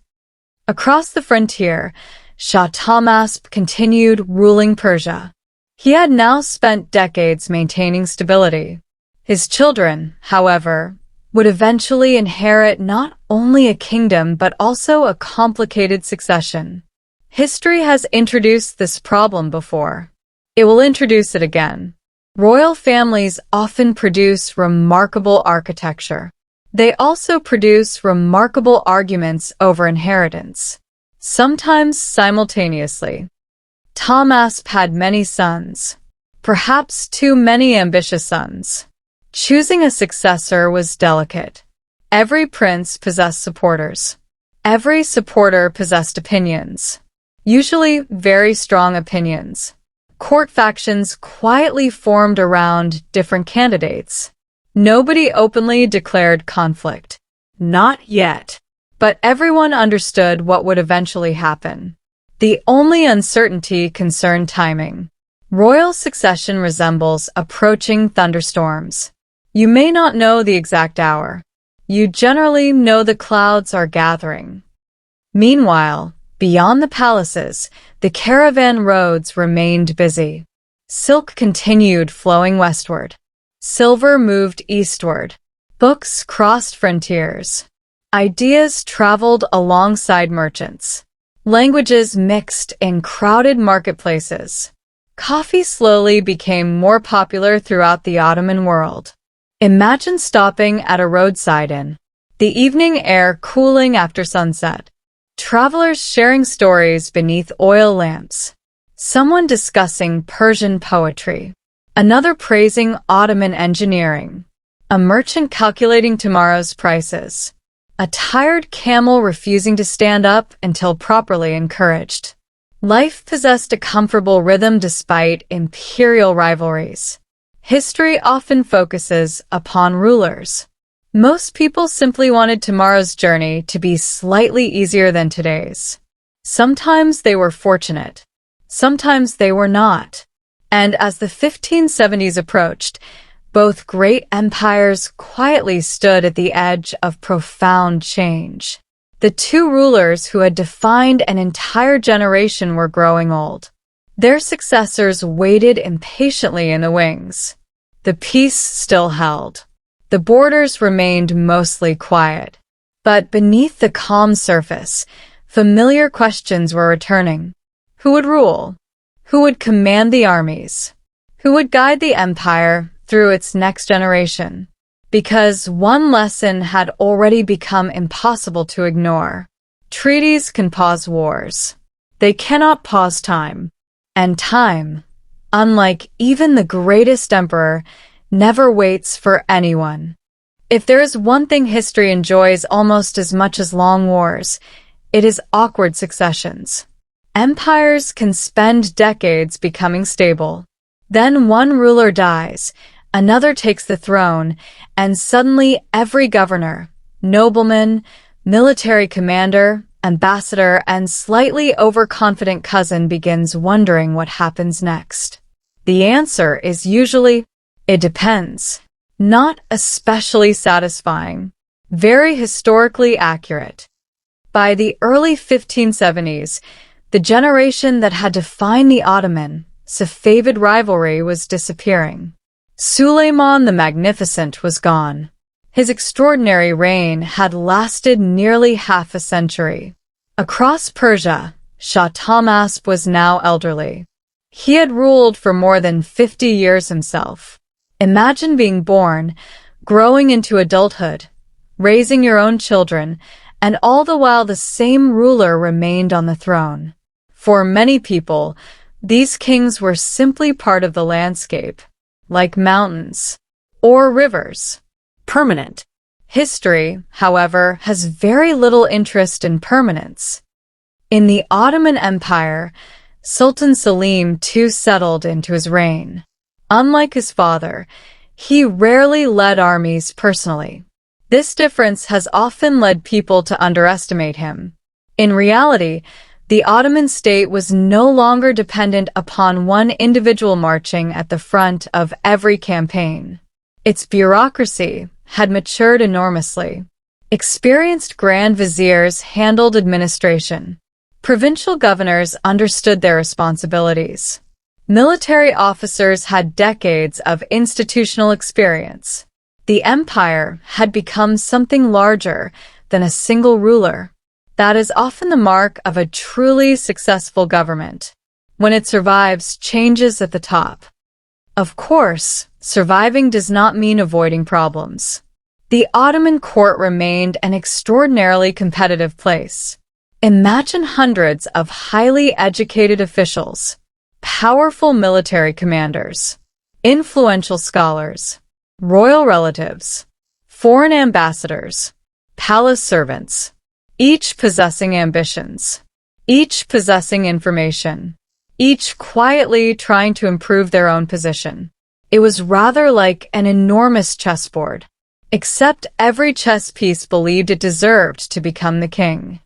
A: Across the frontier, Shah Tahmasp continued ruling Persia. He had now spent decades maintaining stability. His children, however, would eventually inherit not only a kingdom but also a complicated succession. History has introduced this problem before. It will introduce it again. Royal families often produce remarkable architecture. They also produce remarkable arguments over inheritance, sometimes simultaneously. Tahmasp had many sons, perhaps too many ambitious sons. Choosing a successor was delicate. Every prince possessed supporters. Every supporter possessed opinions, usually very strong opinions. Court factions quietly formed around different candidates. Nobody openly declared conflict. Not yet. But everyone understood what would eventually happen. The only uncertainty concerned timing. Royal succession resembles approaching thunderstorms. You may not know the exact hour. You generally know the clouds are gathering. Meanwhile, beyond the palaces, the caravan roads remained busy. Silk continued flowing westward. Silver moved eastward. Books crossed frontiers. Ideas traveled alongside merchants. Languages mixed in crowded marketplaces. Coffee slowly became more popular throughout the Ottoman world. Imagine stopping at a roadside inn. The evening air cooling after sunset. Travelers sharing stories beneath oil lamps. Someone discussing Persian poetry. Another praising Ottoman engineering. A merchant calculating tomorrow's prices. A tired camel refusing to stand up until properly encouraged. Life possessed a comfortable rhythm despite imperial rivalries. History often focuses upon rulers. Most people simply wanted tomorrow's journey to be slightly easier than today's. Sometimes they were fortunate, sometimes they were not. And as the 1570s approached, both great empires quietly stood at the edge of profound change. The two rulers who had defined an entire generation were growing old. Their successors waited impatiently in the wings. The peace still held. The borders remained mostly quiet. But beneath the calm surface, familiar questions were returning. Who would rule? Who would command the armies? Who would guide the empire through its next generation? Because one lesson had already become impossible to ignore. Treaties can pause wars. They cannot pause time. And time, unlike even the greatest emperor, never waits for anyone. If there is one thing history enjoys almost as much as long wars, it is awkward successions. Empires can spend decades becoming stable. Then one ruler dies, another takes the throne, and suddenly every governor, nobleman, military commander, ambassador, and slightly overconfident cousin begins wondering what happens next. The answer is usually, it depends. Not especially satisfying. Very historically accurate. By the early 1570s, the generation that had defined the Ottoman, Safavid rivalry was disappearing. Suleiman the Magnificent was gone. His extraordinary reign had lasted nearly half a century. Across Persia, Shah Ismail was now elderly. He had ruled for more than 50 years himself. Imagine being born, growing into adulthood, raising your own children, and all the while the same ruler remained on the throne. For many people, these kings were simply part of the landscape, like mountains or rivers. Permanent. History, however, has very little interest in permanence. In the Ottoman Empire, Sultan Selim I settled into his reign. Unlike his father, he rarely led armies personally. This difference has often led people to underestimate him. In reality, the Ottoman state was no longer dependent upon one individual marching at the front of every campaign. Its bureaucracy had matured enormously. Experienced grand viziers handled administration. Provincial governors understood their responsibilities. Military officers had decades of institutional experience. The empire had become something larger than a single ruler. That is often the mark of a truly successful government, when it survives changes at the top. Of course, surviving does not mean avoiding problems. The Ottoman court remained an extraordinarily competitive place. Imagine hundreds of highly educated officials, powerful military commanders, influential scholars, royal relatives, foreign ambassadors, palace servants, each possessing ambitions, each possessing information, each quietly trying to improve their own position. It was rather like an enormous chessboard, except every chess piece believed it deserved to become the king.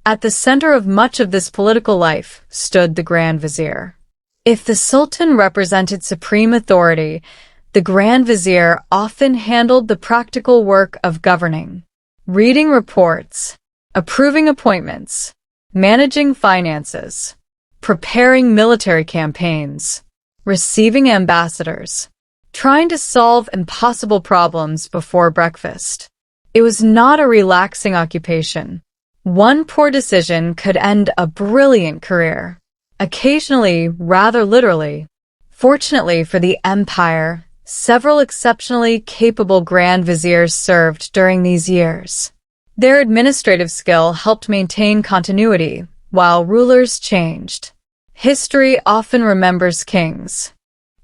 A: At the center of much of this political life stood the Grand Vizier. If the Sultan represented supreme authority, the Grand Vizier often handled the practical work of governing, reading reports, approving appointments, managing finances, preparing military campaigns, receiving ambassadors, trying to solve impossible problems before breakfast. It was not a relaxing occupation. One poor decision could end a brilliant career, occasionally rather literally. Fortunately for the empire, several exceptionally capable Grand Viziers served during these years. Their administrative skill helped maintain continuity while rulers changed. History often remembers kings.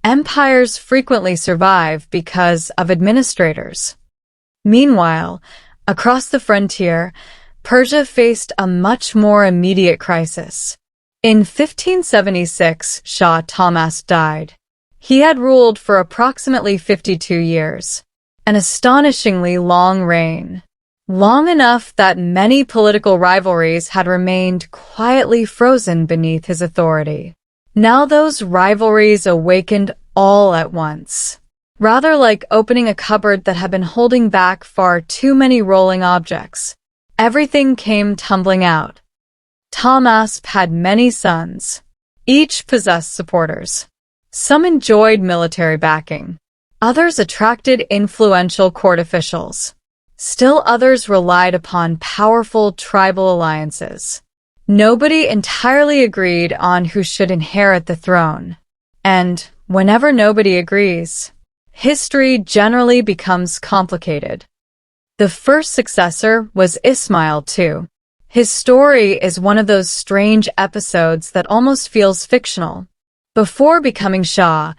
A: Empires frequently survive because of administrators. Meanwhile, across the frontier, Persia faced a much more immediate crisis. In 1576, Shah Ismail died. He had ruled for approximately 52 years, an astonishingly long reign. Long enough that many political rivalries had remained quietly frozen beneath his authority. Now those rivalries awakened all at once, rather like opening a cupboard that had been holding back far too many rolling objects. Everything came tumbling out. Tahmasp had many sons. Each possessed supporters. Some enjoyed military backing. Others attracted influential court officials. Still others relied upon powerful tribal alliances. Nobody entirely agreed on who should inherit the throne. And whenever nobody agrees, history generally becomes complicated. The first successor was Ismail II. His story is one of those strange episodes that almost feels fictional. Before becoming Shah,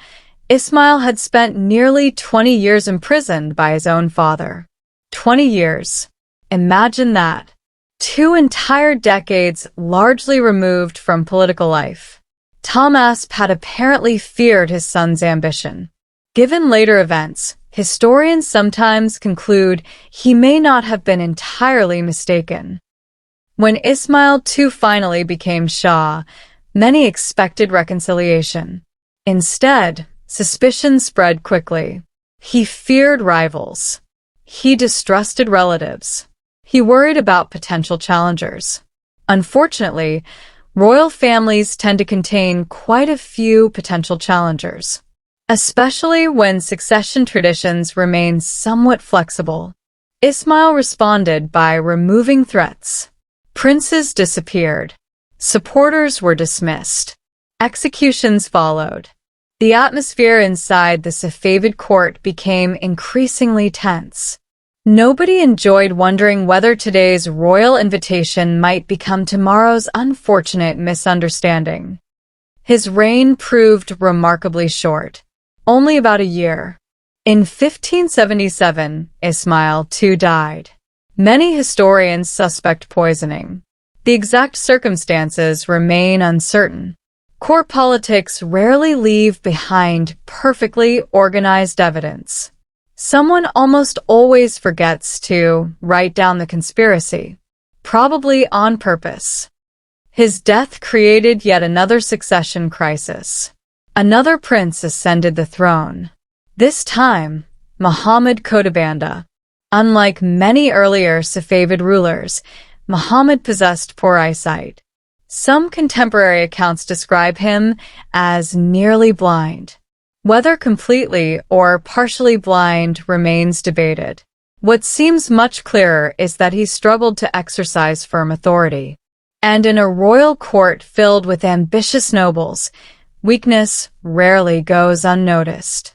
A: Ismail had spent nearly 20 years imprisoned by his own father. 20 years. Imagine that. 2 entire decades largely removed from political life. Tahmasp had apparently feared his son's ambition. Given later events, historians sometimes conclude he may not have been entirely mistaken. When Ismail II finally became Shah, many expected reconciliation. Instead, suspicion spread quickly. He feared rivals. He distrusted relatives. He worried about potential challengers. Unfortunately, royal families tend to contain quite a few potential challengers, especially when succession traditions remain somewhat flexible. Ismail responded by removing threats. Princes disappeared. Supporters were dismissed. Executions followed. The atmosphere inside the Safavid court became increasingly tense. Nobody enjoyed wondering whether today's royal invitation might become tomorrow's unfortunate misunderstanding. His reign proved remarkably short, only about a year. In 1577, Ismail II died. Many historians suspect poisoning. The exact circumstances remain uncertain. Court politics rarely leave behind perfectly organized evidence. Someone almost always forgets to write down the conspiracy, probably on purpose. His death created yet another succession crisis. Another prince ascended the throne. This time, Muhammad Qutbanda. Unlike many earlier Safavid rulers, Muhammad possessed poor eyesight. Some contemporary accounts describe him as nearly blind. Whether completely or partially blind remains debated. What seems much clearer is that he struggled to exercise firm authority. And in a royal court filled with ambitious nobles, weakness rarely goes unnoticed.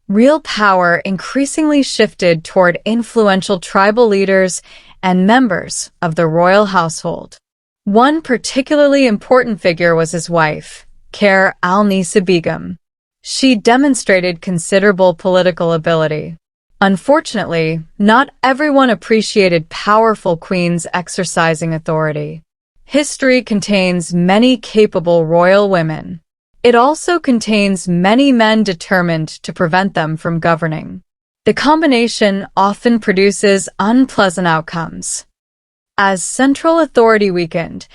A: Real power increasingly shifted toward influential tribal leaders and members of the royal household. One particularly important figure was his wife, Khair al-Nisa Begum. She demonstrated considerable political ability. Unfortunately, not everyone appreciated powerful queens exercising authority. History contains many capable royal women. It also contains many men determined to prevent them from governing. The combination often produces unpleasant outcomes. As central authority weakened,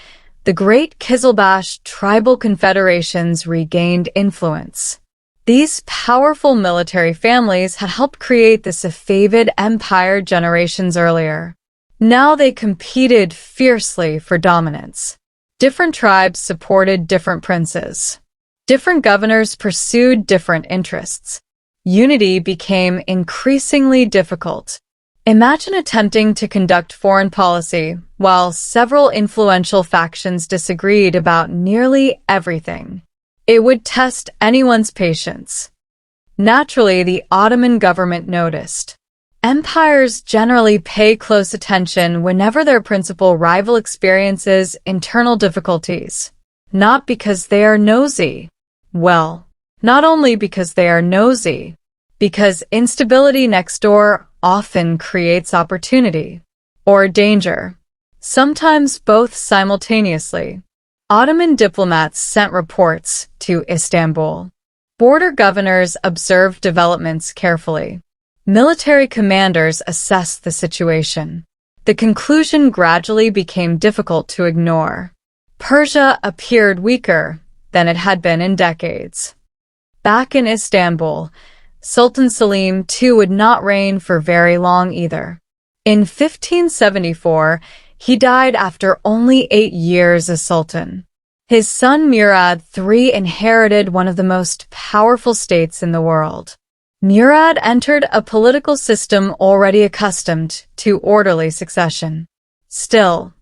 A: the great Qizilbash tribal confederations regained influence. These powerful military families had helped create the Safavid Empire generations earlier. Now they competed fiercely for dominance. Different tribes supported different princes. Different governors pursued different interests. Unity became increasingly difficult. Imagine attempting to conduct foreign policy while several influential factions disagreed about nearly everything. It would test anyone's patience. Naturally, the Ottoman government noticed. Empires generally pay close attention whenever their principal rival experiences internal difficulties. Not because they are nosy. Well, not only because they are nosy, because instability next door often creates opportunity or danger, sometimes both simultaneously. Ottoman diplomats sent reports to Istanbul. Border governors observed developments carefully. Military commanders assessed the situation. The conclusion gradually became difficult to ignore. Persia appeared weaker than it had been in decades. Back in Istanbul, Sultan Selim II would not reign for very long either. In 1574, he died after only 8 years as sultan. His son Murad III inherited one of the most powerful states in the world. Murad entered a political system already accustomed to orderly succession. Still,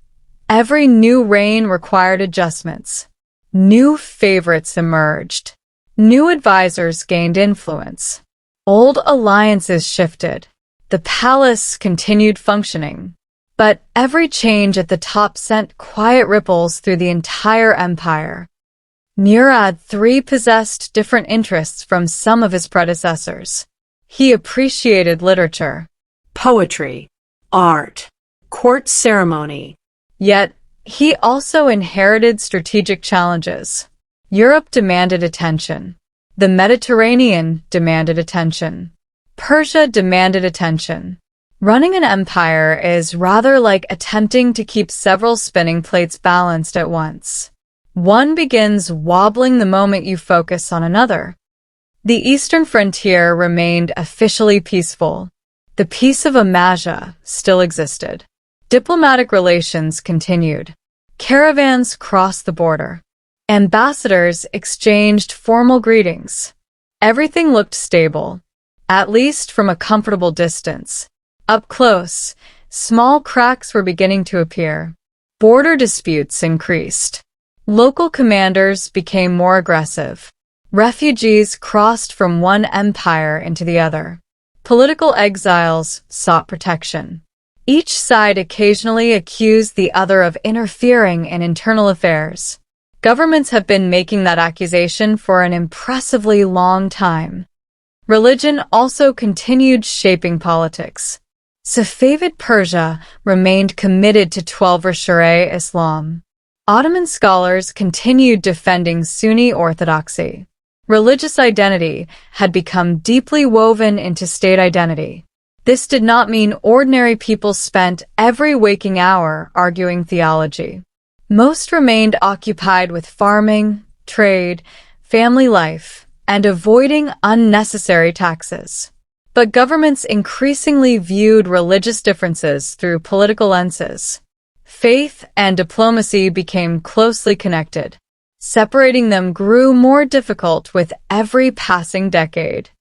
A: every new reign required adjustments. New favorites emerged. New advisors gained influence. Old alliances shifted. The palace continued functioning. But every change at the top sent quiet ripples through the entire empire. Murad III possessed different interests from some of his predecessors. He appreciated literature,
B: poetry, art, court ceremony.
A: Yet, he also inherited strategic challenges. Europe demanded attention. The Mediterranean demanded attention. Persia demanded attention. Running an empire is rather like attempting to keep several spinning plates balanced at once. One begins wobbling the moment you focus on another. The eastern frontier remained officially peaceful. The Peace of Amasia still existed. Diplomatic relations continued. Caravans crossed the border. Ambassadors exchanged formal greetings. Everything looked stable, at least from a comfortable distance. Up close, small cracks were beginning to appear. Border disputes increased. Local commanders became more aggressive. Refugees crossed from one empire into the other. Political exiles sought protection. Each side occasionally accused the other of interfering in internal affairs. Governments have been making that accusation for an impressively long time. Religion also continued shaping politics. Safavid Persia remained committed to Twelver Shia Islam. Ottoman scholars continued defending Sunni orthodoxy. Religious identity had become deeply woven into state identity. This did not mean ordinary people spent every waking hour arguing theology. Most remained occupied with farming, trade, family life, and avoiding unnecessary taxes. But governments increasingly viewed religious differences through political lenses. Faith and diplomacy became closely connected. Separating them grew more difficult with every passing decade.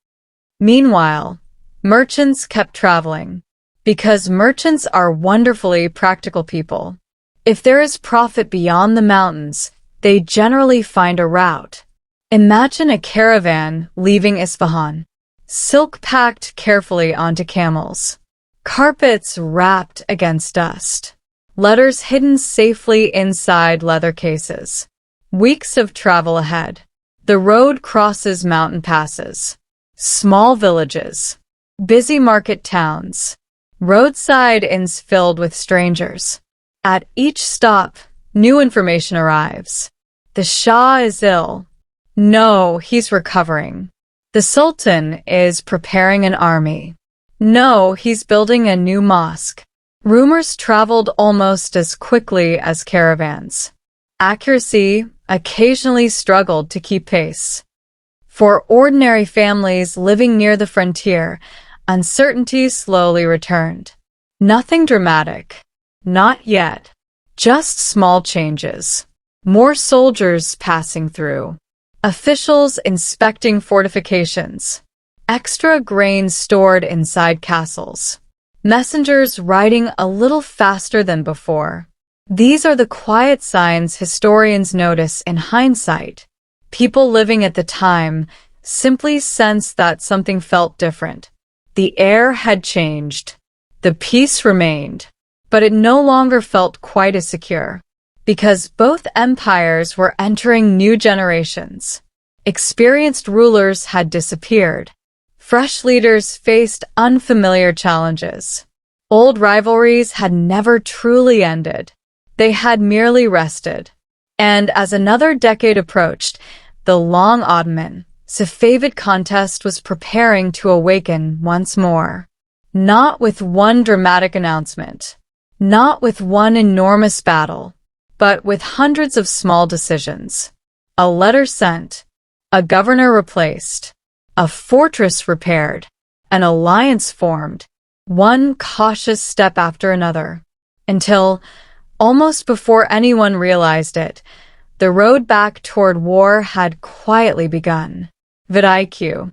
A: Meanwhile, merchants kept traveling. Because merchants are wonderfully practical people. If there is profit beyond the mountains, they generally find a route. Imagine a caravan leaving Isfahan. Silk packed carefully onto camels. Carpets wrapped against dust. Letters hidden safely inside leather cases. Weeks of travel ahead. The road crosses mountain passes. Small villages. Busy market towns. Roadside inns filled with strangers. At each stop, new information arrives. The Shah is ill. No, he's recovering. The Sultan is preparing an army. No, he's building a new mosque. Rumors traveled almost as quickly as caravans. Accuracy occasionally struggled to keep pace. For ordinary families living near the frontier, uncertainty slowly returned. Nothing dramatic. Not yet. Just small changes. More soldiers passing through. Officials inspecting fortifications. Extra grain stored inside castles. Messengers riding a little faster than before. These are the quiet signs historians notice in hindsight. People living at the time simply sensed that something felt different. The air had changed. The peace remained, but it no longer felt quite as secure. Because both empires were entering new generations. Experienced rulers had disappeared. Fresh leaders faced unfamiliar challenges. Old rivalries had never truly ended. They had merely rested. And as another decade approached, the long Ottoman, Safavid contest was preparing to awaken once more. Not with one dramatic announcement, not with one enormous battle, but with hundreds of small decisions. A letter sent, a governor replaced, a fortress repaired, an alliance formed, one cautious step after another, until, almost before anyone realized it, the road back toward war had quietly begun. VidIQ